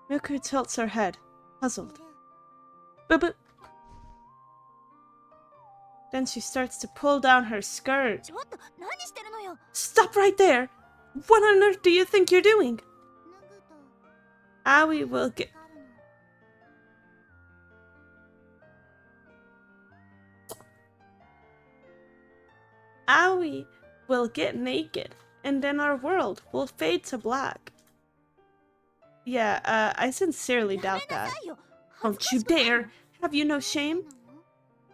Miku tilts her head, い puzzled. る Boop boop. Then she starts to pull down her skirt. ちょっと何してるのよ Stop right there! What on earth do you think you're doing? 脱ぐと Aoi will get... 光るの Aoi will get naked, and then our world will fade to black. Yeah, I sincerely や doubt めな that. さいよ恥ず Don't か you しくないの dare! Have you no な shame? の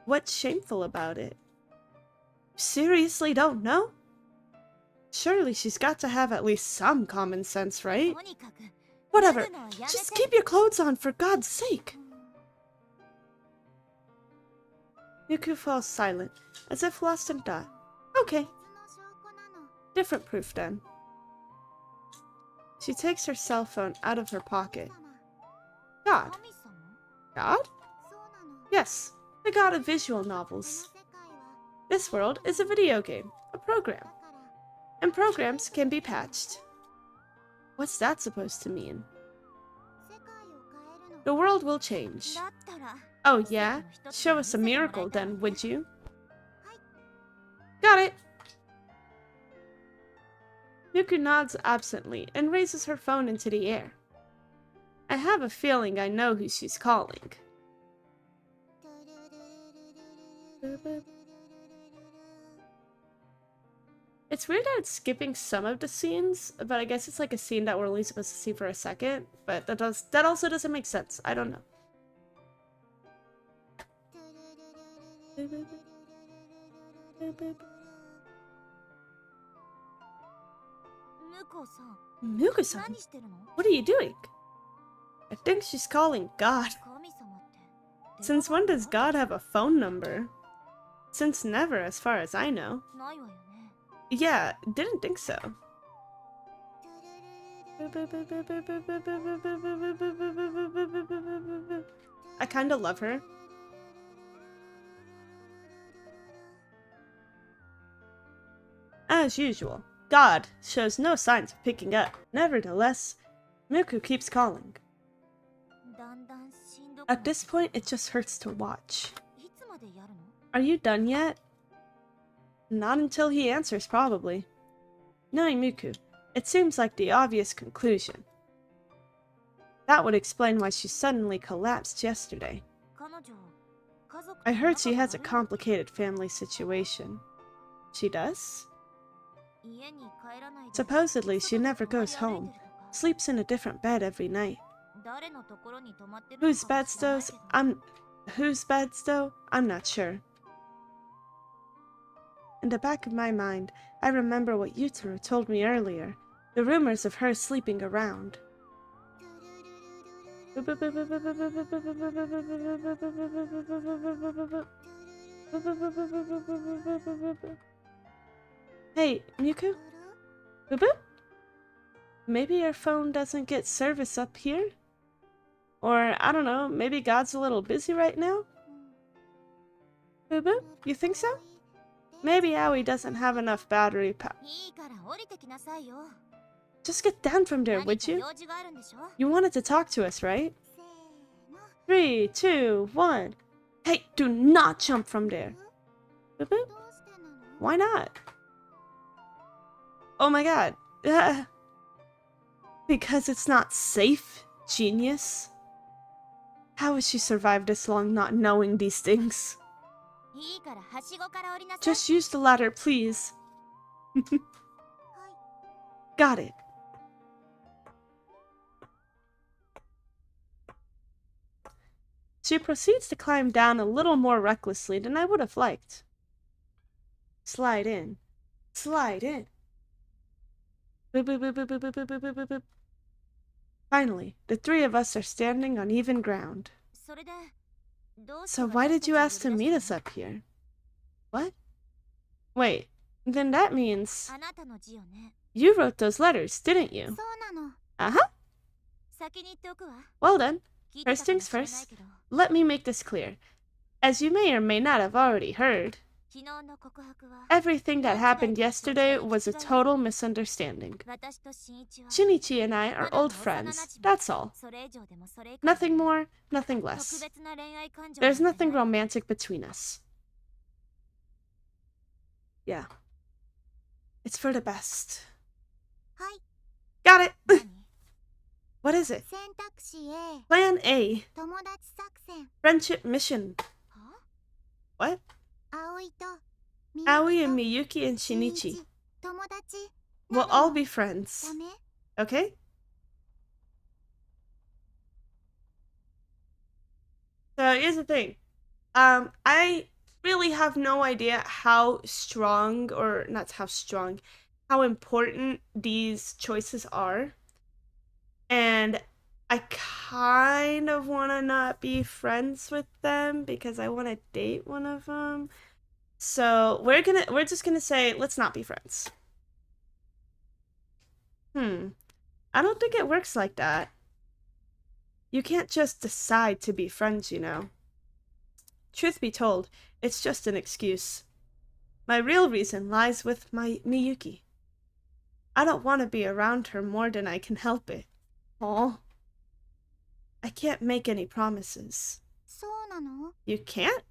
What's shameful about it? Seriously don't know? Surely she's got to have at least some common sense, right? とにかく Whatever. 脱ぐのはやめ Just て keep your clothes on for God's sake. うん Miku falls silent, as if lost in thought. Okay, 別の証拠なの different proof then. She takes her cell phone out of her 神 pocket. 様 God. 神様 God? そうなの Yes, the god of visual この novels. 世界は This world is a video game, a program, だから and programs can be patched. What's that supposed to mean? 世界を変えるの The world will change. だったら Oh yeah? Show us a miracle then, would you? Got it! Miku nods absently and raises her phone into the air. I have a feeling I know who she's calling. It's weird that it's skipping some of the scenes, but I guess it's like a scene that we're only supposed to see for a second. But that also doesn't make sense. I don't know. Muko-san Muku-san, 何してるの what are you doing? I think she's calling God. Since when does God have a phone number? Since never, as far as I know. Yeah, didn't think so. I kinda love her. As usual, God shows no signs of picking up. Nevertheless, Miku keeps calling. At this point, it just hurts to watch. Are you done yet? Not until he answers, probably. Knowing Miku, it seems like the obvious conclusion. That would explain why she suddenly collapsed yesterday. I heard she has a complicated family situation. She does? Supposedly, she never goes home, sleeps in a different bed every night. Whose beds though? I'm not sure. In the back of my mind, I remember what Yutaro told me earlier, the rumors of her sleeping around. Hey, Miku? Boo-boo? Maybe your phone doesn't get service up here? Or, I don't know, maybe God's a little busy right now? Boo-boo, you think so? Maybe Aoi doesn't have enough battery power. Just get down from there, would you? You wanted to talk to us, right? 3, 2, 1. Hey, do not jump from there. Boo-boo? Why not? Oh my god. Because it's not safe, genius. How has she survived this long not knowing these things? Just use the ladder, please. Got it. She proceeds to climb down a little more recklessly than I would have liked. Slide in. Slide in. Boop, boop, boop, boop, boop, boop, boop, boop, boop, boop. Finally, the three of us are standing on even ground. So why did you ask to meet us up here? What? Wait, then that means you wrote those letters, didn't you? Uh-huh. Well then, first things first, let me make this clear. As you may or may not have already heard, everything that happened yesterday was a total misunderstanding. Shinichi and I are old friends, that's all. Nothing more, nothing less. There's nothing romantic between us. Yeah. It's for the best. Got it! What is it? Plan A. Friendship mission. What? Aoi and Miyuki and Shinichi. We'll all be friends. Okay? So here's the thing. I really have no idea how strong, or not how strong, how important these choices are. And I kind of want to not be friends with them because I want to date one of them. So we're just gonna say, let's not be friends. I don't think it works like that. You can't just decide to be friends, you know. Truth be told, it's just an excuse. My real reason lies with my Miyuki. I don't want to be around her more than I can help it. Aw. I can't make any promises. You can't?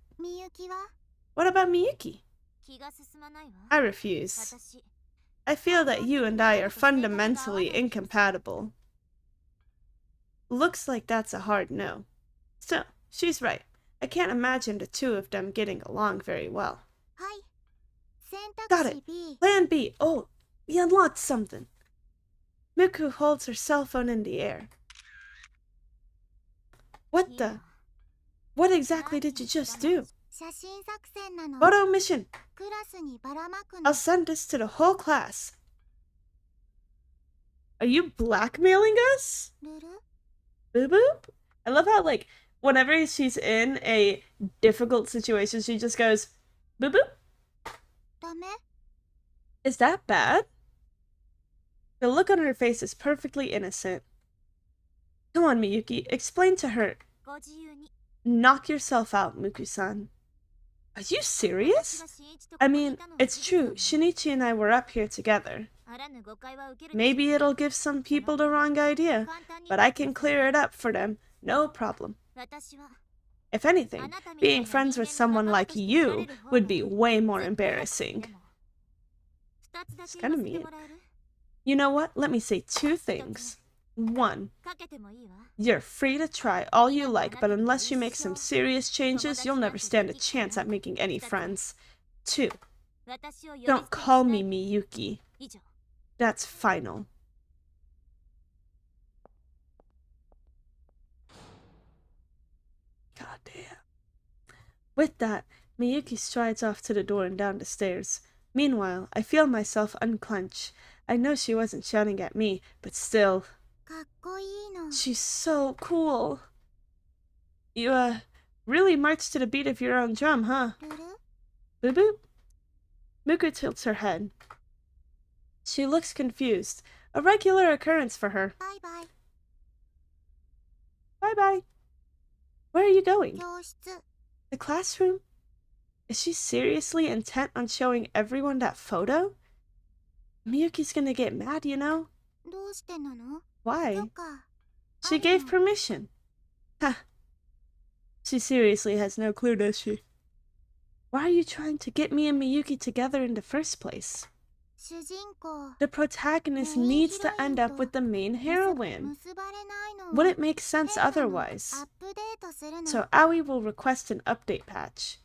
What about Miyuki? I refuse. I feel that you and I are fundamentally incompatible. Looks like that's a hard no. So, she's right. I can't imagine the two of them getting along very well. Got it! Plan B! Oh, we unlocked something. Miku holds her cell phone in the air. What the? What exactly did you just do? Photo mission! I'll send this to the whole class. Are you blackmailing us? Boop boop. I love how, like, whenever she's in a difficult situation, she just goes, boop boop. ダメ Is that bad? The look on her face is perfectly innocent. Come on, Miyuki, explain to her. ご自由に Knock yourself out, Muku-san. Are you 私 serious? が新一と I ここに mean, いたのは it's 事実な true, の Shinichi and I were up here together. あらぬ誤解は受けるでしょう Maybe it'll give some people the wrong idea, 簡単に but I can clear it up for them, no problem. 私は If anything, being friends with someone like you would be way more embarrassing. 二つだ It's け言 kinda わせて mean. もらえる You know what? Let me say two things. One, かけてもいいわ you're free to try all you like, but unless you make some serious changes, you'll never stand a chance at making any friends. Two, 私を呼び捨 don't てに call しな me い Miyuki. 以上 That's final. God damn. With that, Miyuki strides off to the door and down the stairs. Meanwhile, I feel myself unclench. I know she wasn't shouting at me, but still. かっこいいの She's so cool. You, really march to the beat of your own drum, huh? ルル Boop boop. Muku tilts her head. She looks confused. A regular occurrence for her. バイバイ Bye bye. Where are you going? 教室 The classroom? Is she seriously intent on showing everyone that photo? Miyuki's gonna get mad, you know? どうしてなの Why? とか She gave permission. Ha. She seriously has no clue, does she? Why are you trying to get me and Miyuki together in the first place? 主人公 The protagonist needs to end up with the main heroine. 結ばれないの Wouldn't make sense テーマの otherwise. アップデートするの So Aoi will request an update patch.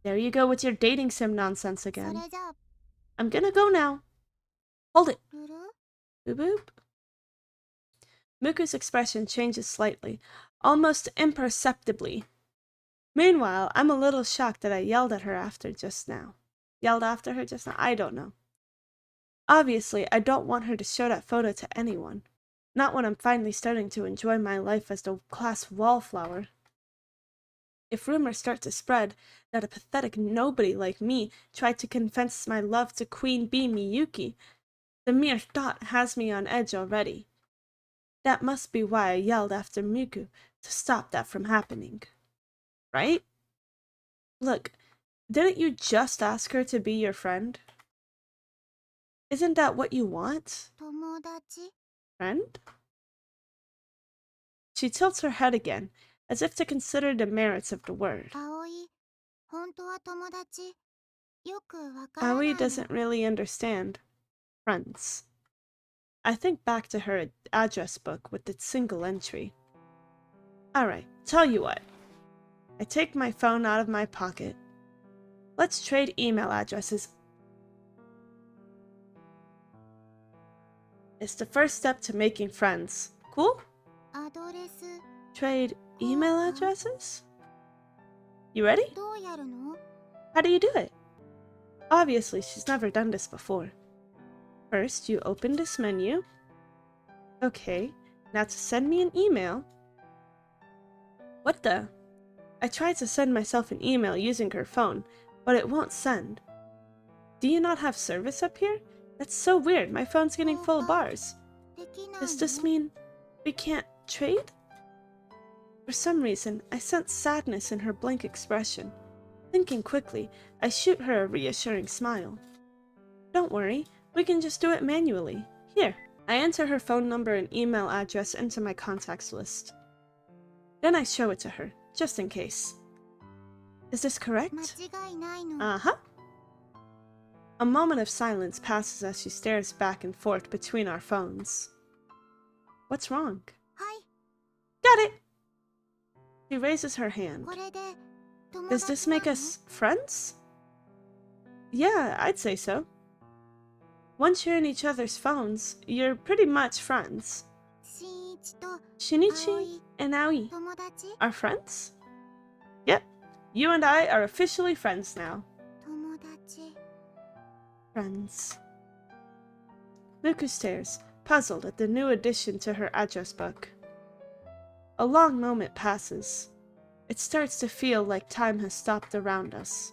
There you go with your dating sim nonsense そ again. れじゃ I'm gonna go now. Hold it. ルル Boop boop. Muku's expression changes slightly, almost imperceptibly. Meanwhile, I'm a little shocked that I yelled at her after just now. Yelled after her just now? I don't know. Obviously, I don't want her to show that photo to anyone. Not when I'm finally starting to enjoy my life as the class wallflower. If rumors start to spread that a pathetic nobody like me tried to confess my love to Queen Bee Miyuki, the mere thought has me on edge already. That must be why I yelled after Miku to stop that from happening. Right? Look, didn't you just ask her to be your friend? Isn't that what you want? 友達 Friend? She tilts her head again, as if to consider the merits of the word. 葵本当は友達よくわからない Aoi の doesn't really understand. Friends. I think back to her address book with its single entry. Alright, tell you what. I take my phone out of my pocket. Let's trade email addresses. It's the first step to making friends. Cool? アドレス Trade email addresses? You ready? どうやるの How do you do it? Obviously, she's never done this before. First, you open this menu. Okay, now to send me an email. What the? I tried to send myself an email using her phone, but it won't send. Do you not have service up here? That's so weird, my phone's getting full of bars. できない Does の this mean we can't trade? For some reason, I sense sadness in her blank expression. Thinking quickly, I shoot her a reassuring smile. Don't worry, we can just do it manually. Here, I enter her phone number and email address into my contacts list. Then I show it to her, just in case. Is this 間 correct? 違いないの Uh-huh. A moment of silence passes as she stares back and forth between our phones. What's wrong? はい Got it! She raises her hand. これで友 Does 達 this な make の us friends? Yeah, I'd say so. Once you're in each other's phones, you're pretty much friends. 新一と Shinichi and Aoi 友達 are friends? Yep, you and I are officially friends now. 友達 Friends. Muku stares, puzzled at the new addition to her address book. A long moment passes. It starts to feel like time has stopped around us.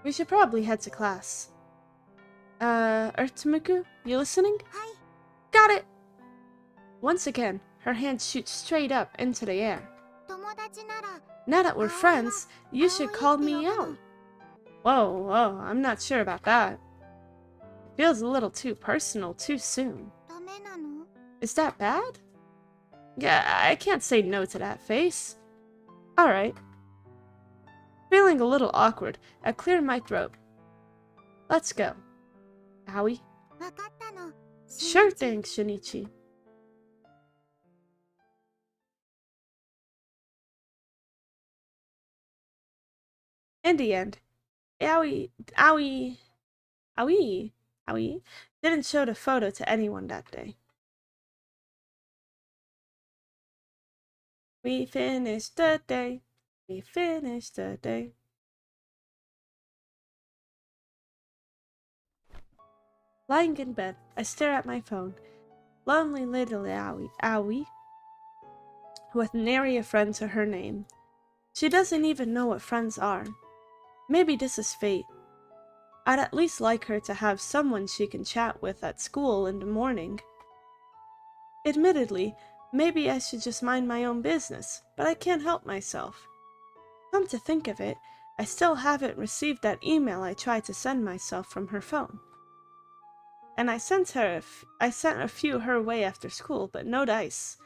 We should probably head to class. Urtumuku, you listening? はい。 Got it! Once again, her hand shoots straight up into the air. 友達なら Now that we're friends, you should call me Yaoi. Whoa, I'm not sure about that. It feels a little too personal too soon. ダメなの？ Is that bad? Yeah, I can't say no to that face. Alright. Feeling a little awkward, I clear my throat. Let's go. Aoi? わかったの。 Sure thing, Shinichi. In the end, Aoi didn't show the photo to anyone that day. We finished the day. We finished the day. Lying in bed, I stare at my phone. Lonely little Aoi, with nary a friend to her name. She doesn't even know what friends are. Maybe this is fate. I'd at least like her to have someone she can chat with at school in the morning. Admittedly, maybe I should just mind my own business, but I can't help myself. Come to think of it, I still haven't received that email I tried to send myself from her phone. And I sent a few her way after school, but no dice.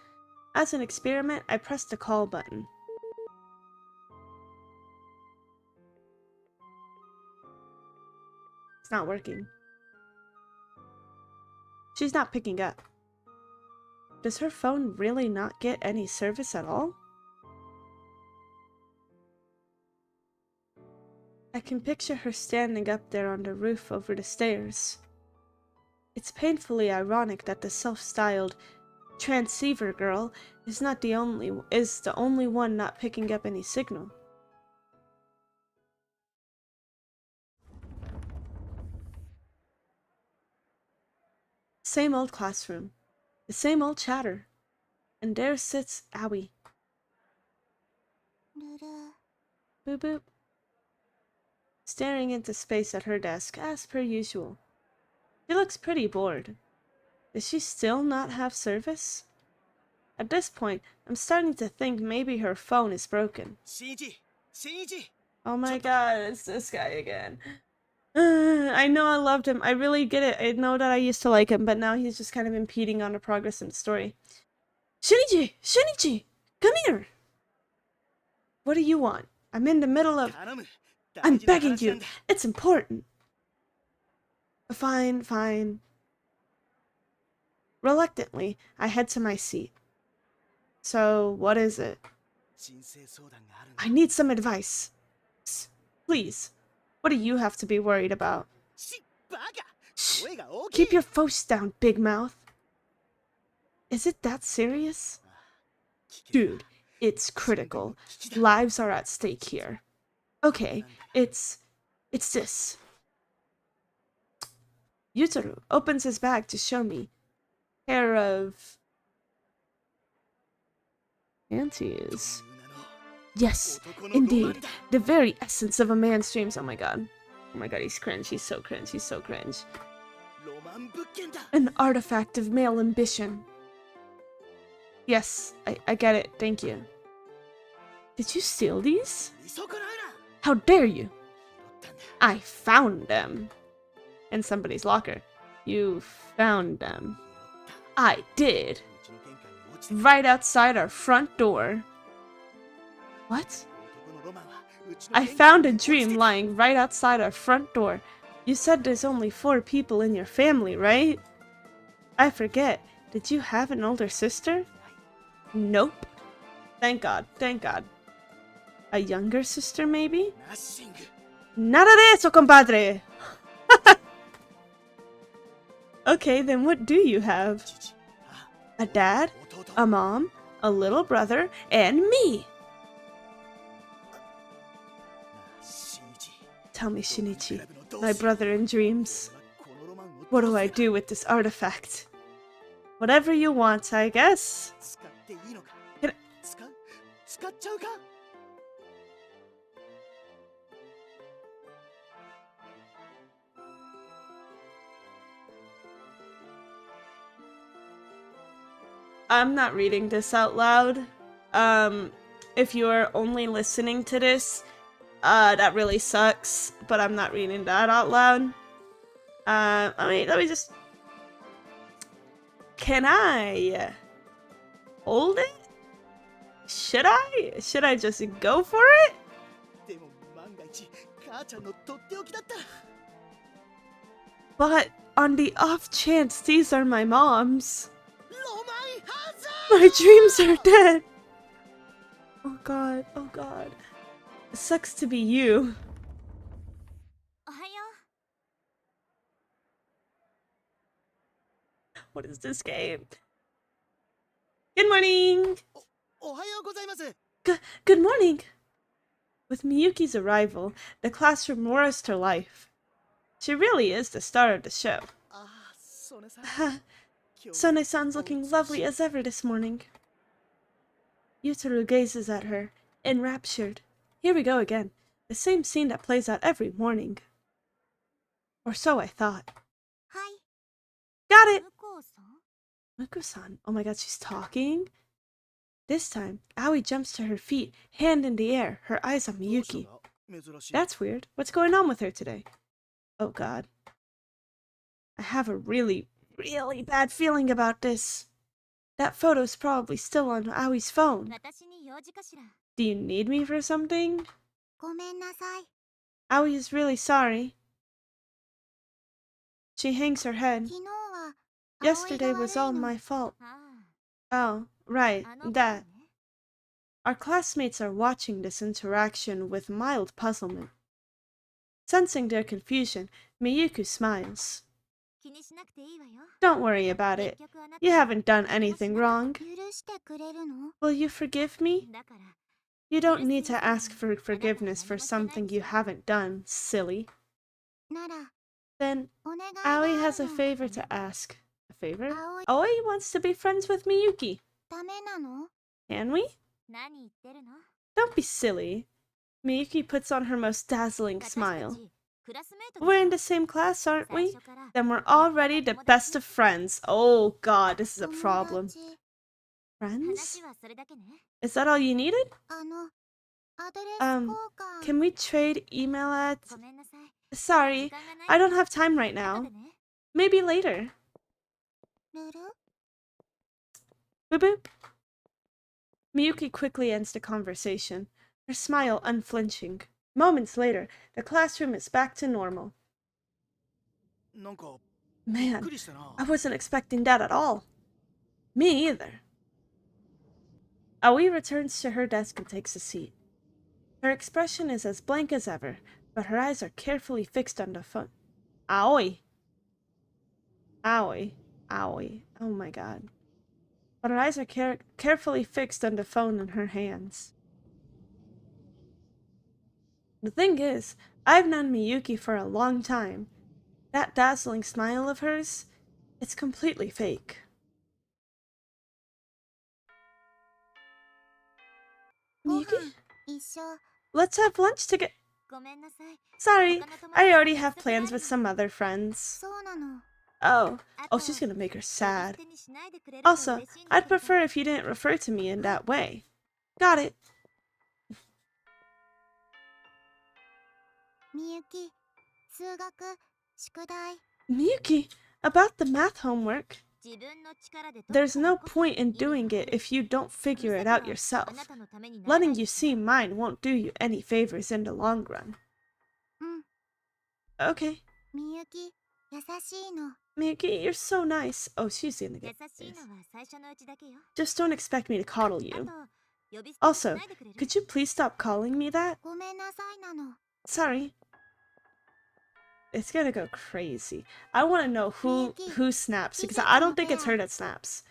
As an experiment, I pressed the call button. It's not working. She's not picking up. Does her phone really not get any service at all? I can picture her standing up there on the roof over the stairs. It's painfully ironic that the self-styled transceiver girl is the only one not picking up any signal. Same old classroom, the same old chatter, and there sits Aoi. ルル。 Boop boop. Staring into space at her desk, as per usual. She looks pretty bored. Does she still not have service? At this point, I'm starting to think maybe her phone is broken. 新一 Oh my god, it's this guy again. I know I loved him. I really get it. I know that I used to like him, but now he's just kind of impeding on the progress in the story. Shinichi! Come here! What do you want? I'm in the middle of... 頼む I'm 大事な begging 話な you. んだ It's important. Fine. Reluctantly, I head to my seat. So, what is it? 人生相談があるんだ I need some advice. Please. What do you have to be worried about? バカ Shh. 声が大きい Keep your voice down, big mouth. Is it that serious? 聞けば Dude, it's critical. Lives are at stake here. Okay, it's this. Yutaru opens his bag to show me. Pair of panties. Yes, indeed. The very essence of a man's dreams. Oh my god, he's cringe. He's so cringe. ロマン物件だ An artifact of male ambition. Yes, I get it. Thank you. Did you steal these? 見損なうな How dare you? 拾ったんだ I found them. In somebody's locker. You found them. I did. うちの玄関に落ちて Right outside our front door. What? 男のロマンはうちの I 玄関 found a に落ちて dream lying right outside our front door. You said there's only 4 people in your family, right? I forget. Did you have an older sister? Nope. Thank God. A younger sister, maybe? ナッシング Nada de eso, compadre! Okay, then what do you have? 父あ A dad, 弟 a mom, a little brother, and me! 新一 Tell me, Shinichi, クラブの同 my 志 brother in dreams. 俺はこのロマンを What do どう I すれば do with this artifact? Whatever you want, I guess. 使っていいのか Can- 使っちゃうか I'm not reading this out loud. If you're only listening to this, that really sucks, but I'm not reading that out loud. Let me just... Can I hold it? Should I? Should I just go for it? でも万が一母ちゃんのとっておきだった But on the off chance these are my mom's, ロマンハザ my dreams are dead. Oh god, oh god. It sucks to be you. おはよ What is this game? Good morning! おはようございます Good morning! With Miyuki's arrival, the classroom roars to life. She really is the star of the show. ああソネさん Sone-san's looking lovely as ever this morning. Yutaru gazes at her, enraptured. Here we go again. The same scene that plays out every morning. Or so I thought. はい Got it! 向こうさん Muko-san. Oh my god, she's talking? This time, Aoi jumps to her feet, hand in the air, her eyes on どうしたん Miyuki. だ珍しい That's weird. What's going on with her today? Oh god. I have a really, really bad feeling about this. That photo's probably still on Aoi's phone. 私に用事かしら Do you need me for something? ごめんなさい Aoi is really sorry. She hangs her head. 昨日は Yesterday 葵が was 悪 all いの my fault. あ Oh, right, ああの子 that. ね Our classmates are watching this interaction with mild puzzlement. Sensing their confusion, Miyuki smiles. 気にしなくていいわよ Don't worry about 結 it. 局あなた You haven't done anything wrong. 許してくれるの Will you forgive me? だから You don't need to ask for forgiveness for something you haven't done, silly. なら Then, お願いが Aoi あ has る a の favor to ask. A favor? 葵 Aoi wants to be friends with Miyuki. ダメなの Can we? 何言ってるの Don't be silly. Miyuki puts on her most dazzling 私た smile. ちクラスメート We're in で the same class, aren't 最 we? 初から Then we're already the best of friends. Oh god, this is a 友 problem. 達 Friends? 話はそれだけね Is that all you needed? あのアドレス Um, 交換 Can we trade email ads? ごめんなさい Sorry, 時間がない I don't have time right 後 now. でね Maybe later. ルル Boop boop. Miyuki quickly ends the conversation, her smile unflinching. Moments later, the classroom is back to normal. なんかびっ Man, くりしたな I wasn't expecting that at all. Me either. Aoi returns to her desk and takes a seat. Her expression is as blank as ever, but her eyes are carefully fixed on the phone. Aoi. Aoi. Aoi. Oh my god. But her eyes are carefully fixed on the phone in her hands. The thing is, I've known Miyuki for a long time. That dazzling smile of hers, it's completely fake. ご Miyuki? 飯一緒 Let's have lunch together. ごめんなさい Sorry, 他の友達 I と already 約 have 束があ plans る with の some other friends. そうなの Oh, あ oh, と she's gonna make her 呼び sad. 捨てにしないでくれると Also, 嬉しいんだ I'd けど prefer if you didn't refer to me in that way. Got it. みゆき数学宿題 Miyuki, about the math homework. 自分の力で解く There's から no こそ point in 意味が doing あ it る if you don't この figure it 先 out は yourself. あなたのためにならな Letting い you でしょ see mine won't do you any favors in the long run. うん Okay. みゆき優しいの Miyuki, you're so nice. Oh, she's gonna 優 get しい this. のは最初のうちだけよ Just don't expect me to coddle あ you. と呼び捨てにし Also, ないでくれる could you please stop calling me that? ごめんなさいなの Sorry. It's gonna go crazy. I want to know who snaps because I don't think it's her that snaps.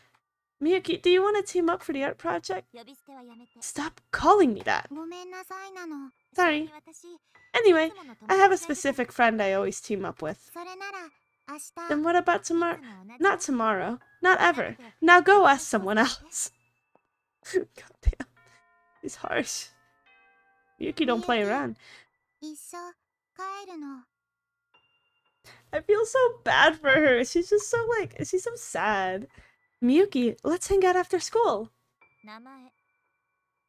Miyuki, do you want to team up for the art project? 呼び捨てはやめて Stop calling me that. ごめんなさいなの Sorry. それに私 Anyway, いつもの友 I have a 達がいるから specific friend I always team up with. それなら Then what about tomorrow? Not tomorrow. Not ever. Now go ask someone else. God damn. He's harsh. Yuki don't play around. 一緒帰るの。 I feel so bad for her. She's just so she's so sad. Miyuki, let's hang out after school. 名前。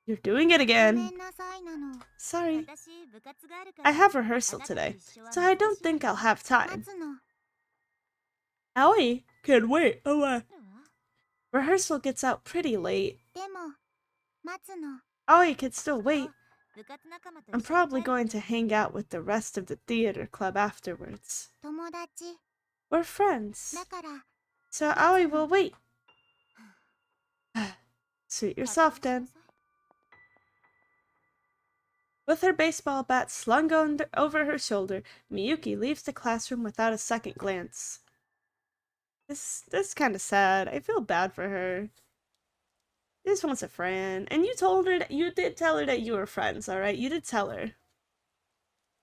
You're doing it ごめ again. んなさいなの。 Sorry. 私部活があるから。 I have rehearsal today, so I don't think I'll have time. 待つの。 Aoi can wait. Oh, rehearsal gets out pretty late. でも待つの。 Aoi can still wait. 部活仲間と I'm 一緒に probably 帰る going to hang out with the rest of the theater club afterwards. 友達 We're friends, だから。 so Aoi will wait. Suit yourself, then. With her baseball bat slung over her shoulder, Miyuki leaves the classroom without a second glance. This is kind of sad. I feel bad for her. She just wants a friend. And you told her that you did tell her that you were friends, alright? You did tell her.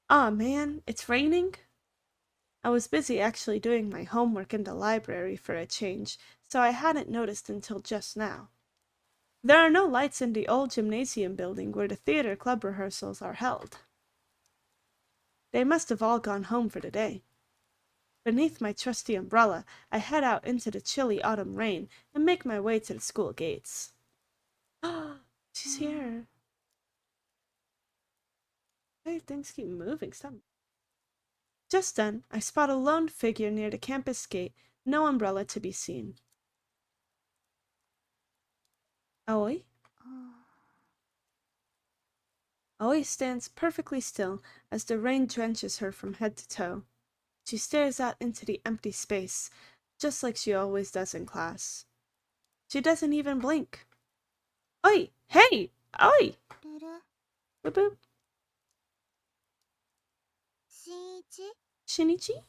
Aw, man, it's raining? I was busy actually doing my homework in the library for a change, so I hadn't noticed until just now. There are no lights in the old gymnasium building where the theater club rehearsals are held. They must have all gone home for the day. Beneath my trusty umbrella, I head out into the chilly autumn rain and make my way to the school gates. She's here. Hey, things keep moving. Stop. Just then, I spot a lone figure near the campus gate, no umbrella to be seen. Aoi? Aoi stands perfectly still as the rain drenches her from head to toe. She stares out into the empty space, just like she always does in class. She doesn't even blink. Oi! Hey! Oi! ルル Boop boop. 新一 Shinichi?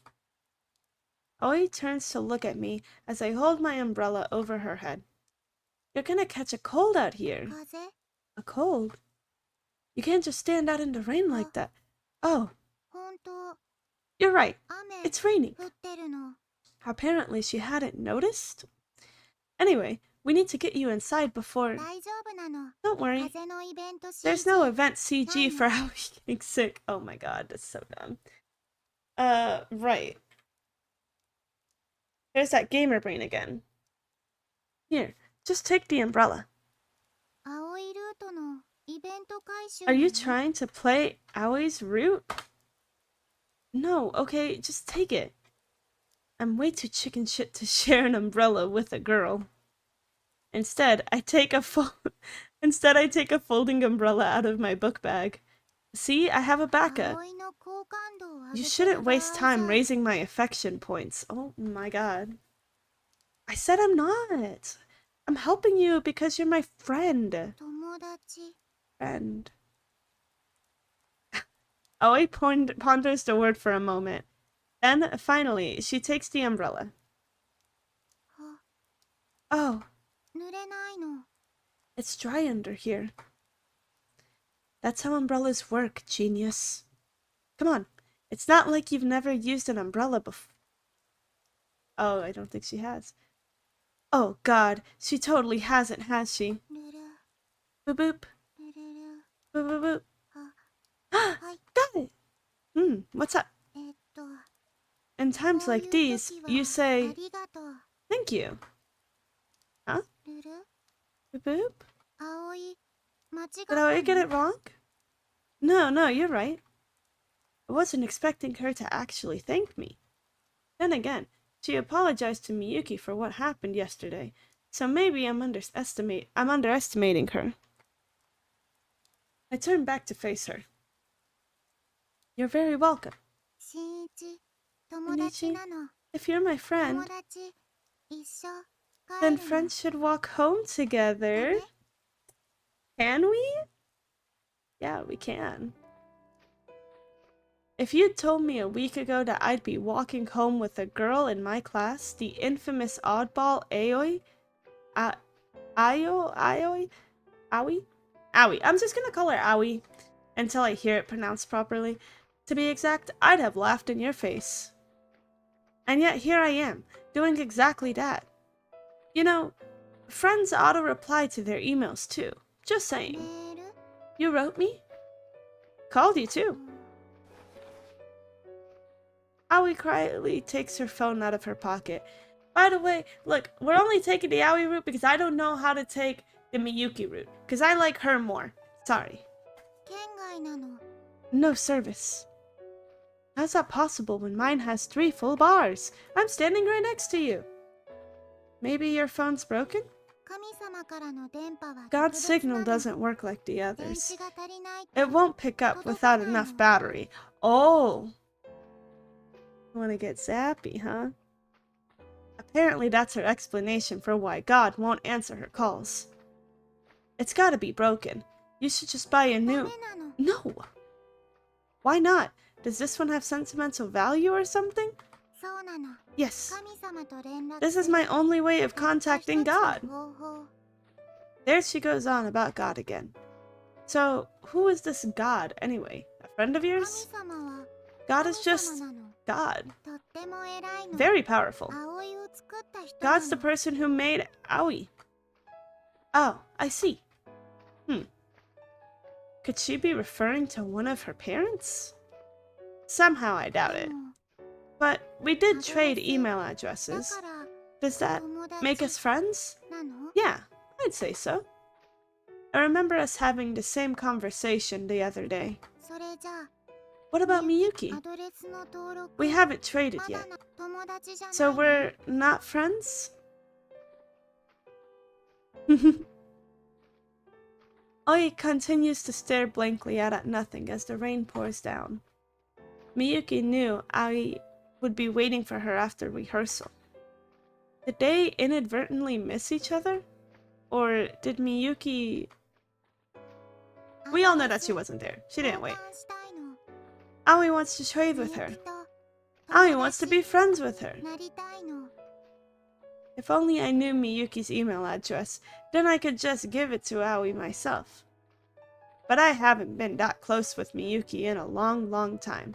Oi turns to look at me as I hold my umbrella over her head. You're gonna catch a cold out here. 風 A cold? You can't just stand out in the rain like that. Oh, 本当 you're right. 雨 It's raining. 降ってるの。 Apparently she hadn't noticed. Anyway, we need to get you inside before... 大丈夫なの。 Don't worry. 風のイベント There's CG no event CG for how getting sick. Oh my god, that's so dumb. Right. There's that gamer brain again. Here, just take the umbrella. 青いルートのイベント回収 Are you なの trying to play Aoi's route? No, okay, just take it. I'm way too chicken shit to share an umbrella with a girl. Instead, I take a folding umbrella out of my book bag. See, I have a backup. 葵の好感度を上げ You て shouldn't る場合 waste じ time ゃ raising my affection points. Oh my god. I said I'm not. I'm helping you because you're my friend. 友達 Friend. Aoi ponders the word for a moment. Then, finally, she takes the umbrella. あ Oh, 濡れないの it's dry under here. That's how umbrellas work, genius. Come on. It's not like you've never used an umbrella before. Oh, I don't think she has. Oh, God. She totally hasn't, has she? ルル Boop boop. ルルル Boop boop boop. あはい Got it. What's up? と In times こうい like う these, 時は you あ say, りがとう thank you. ルル Boop boop. 葵間違っ Did た I get の it wrong? No, you're right. I wasn't expecting her to actually thank me. Then again, she apologized to Miyuki for what happened yesterday, so maybe I'm underestimating her. I turn back to face her. You're very welcome. 新一友達なの If you're my 友 friend, 達一緒帰 then るの friends should walk home ダ together. メ Can we? Yeah, we can. If you'd told me a week ago that I'd be walking home with a girl in my class, the infamous oddball Aoi, Aoi? Aoi. I'm just gonna call her Aoi until I hear it pronounced properly. To be exact, I'd have laughed in your face. And yet here I am, doing exactly that. You know, friends auto-reply to their emails too. Just メ saying. ール You wrote me? Called you too. Aoi quietly takes her phone out of her pocket. By the way, look, we're only taking the Aoi route because I don't know how to take the Miyuki route. Because I like her more. Sorry. 県外なの No service. How's that possible when mine has 3 full bars? I'm standing right next to you. Maybe your phone's broken? 神様からの電波は God's 特別な signal の doesn't work like the 電 others. 池が足りない It と won't pick up without enough battery. Oh! You wanna get zappy, huh? Apparently that's her explanation for why God won't answer her calls. It's gotta be broken. You should just buy a ダメ new... なの No! Why not? Does this one have sentimental value or something? そうなの Yes. 神様と連絡 This is する my only way of たった一つ contacting の God. 方法 There she goes on about God again. So, who is this God anyway? A friend of 神 yours? 様は God is 神 just 様なの God. とっても偉いの Very powerful. 葵を作った人な God's the の person who made Aoi. Oh, I see. Could she be referring to one of her parents? Somehow I doubt で it. も But we did trade email だ addresses. から Does that 友 make 達 us friends? なの Yeah, I'd say so. I remember us having the same conversation the other day. それじゃあ What about みゆ Miyuki? アドレスの登録 We haven't traded まだ yet. な友達じゃない So の we're not friends? Oi continues to stare blankly out at nothing as the rain pours down. Miyuki knew Ai would be waiting for her after rehearsal. Did they inadvertently miss each other? Or did Miyuki... We all know that she wasn't there. She didn't wait. 交換したいの Aoi wants to trade み with ゆ her. きと Aoi 友 wants to 達 be friends with her. なりたいの If only I knew Miyuki's email address, then I could just give it to Aoi myself. But I haven't been that close with Miyuki in a long, long time.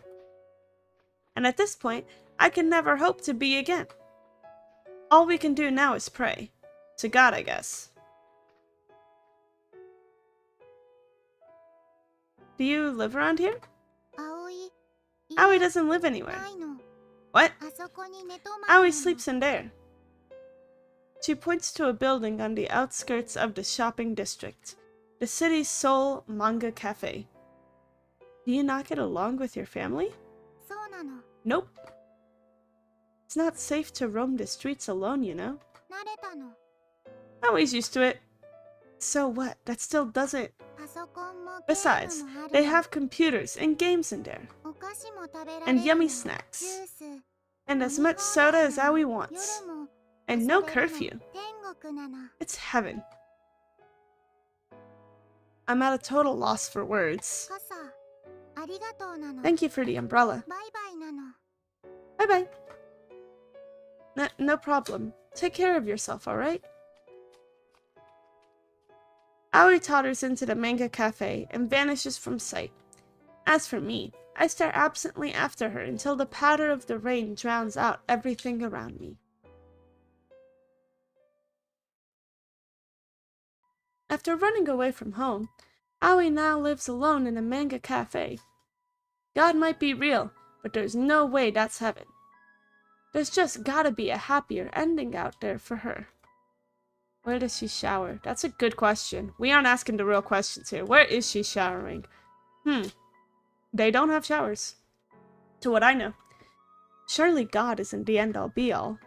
And at this point, I can never hope to be again. All we can do now is pray. To God, I guess. Do you live around here? 葵 Aoi doesn't live anywhere. ないの What? あそこに寝泊まりな Aoi の sleeps in there. She points to a building on the outskirts of the shopping district. The city's sole manga cafe. Do you not get along with your family? そうなの Nope. It's not safe to roam the streets alone, you know. 慣れたの Always used to it. So what? That still doesn't. パソコンもゲー Besides, ムもある they の have computers and games in there. お菓子も食べられ And る yummy の snacks. ジュース And 飲 as み much 放題 soda as なの Aoi 夜 wants. も And 遊 no べるの curfew. 天国なの It's heaven. I'm at a total loss for words. 傘ありがとうなの Thank you for the umbrella. バイバイなの Bye bye. No problem. Take care of yourself, alright? Aoi totters into the manga cafe and vanishes from sight. As for me, I stare absently after her until the patter of the rain drowns out everything around me. After running away from home, Aoi now lives alone in a manga cafe. God might be real, but there's no way that's heaven. There's just gotta be a happier ending out there for her. Where does she shower? That's a good question. We aren't asking the real questions here. Where is she showering? They don't have showers. To what I know. Surely God isn't the end-all be-all.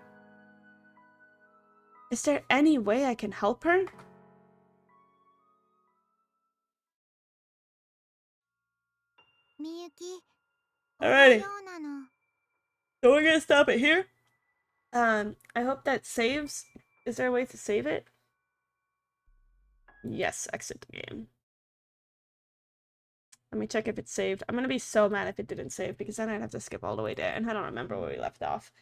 Is there any way I can help her? Alrighty. ようなの So we're gonna stop it here. I hope that saves. Is there a way to save it? Yes, exit the game. Let me check if it's saved. I'm gonna be so mad if it didn't save because then I'd have to skip all the way there and I don't remember where we left off.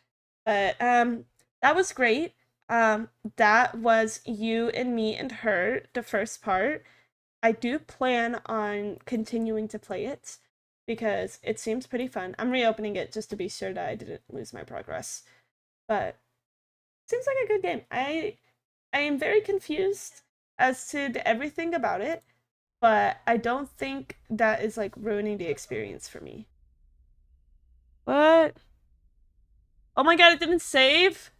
But that was great. That was You and Me and Her, the first part. I do plan on continuing to play it because it seems pretty fun. I'm reopening it just to be sure that I didn't lose my progress. But seems like a good game. I am very confused as to everything about it, but I don't think that is like ruining the experience for me. What? Oh my god, it didn't save?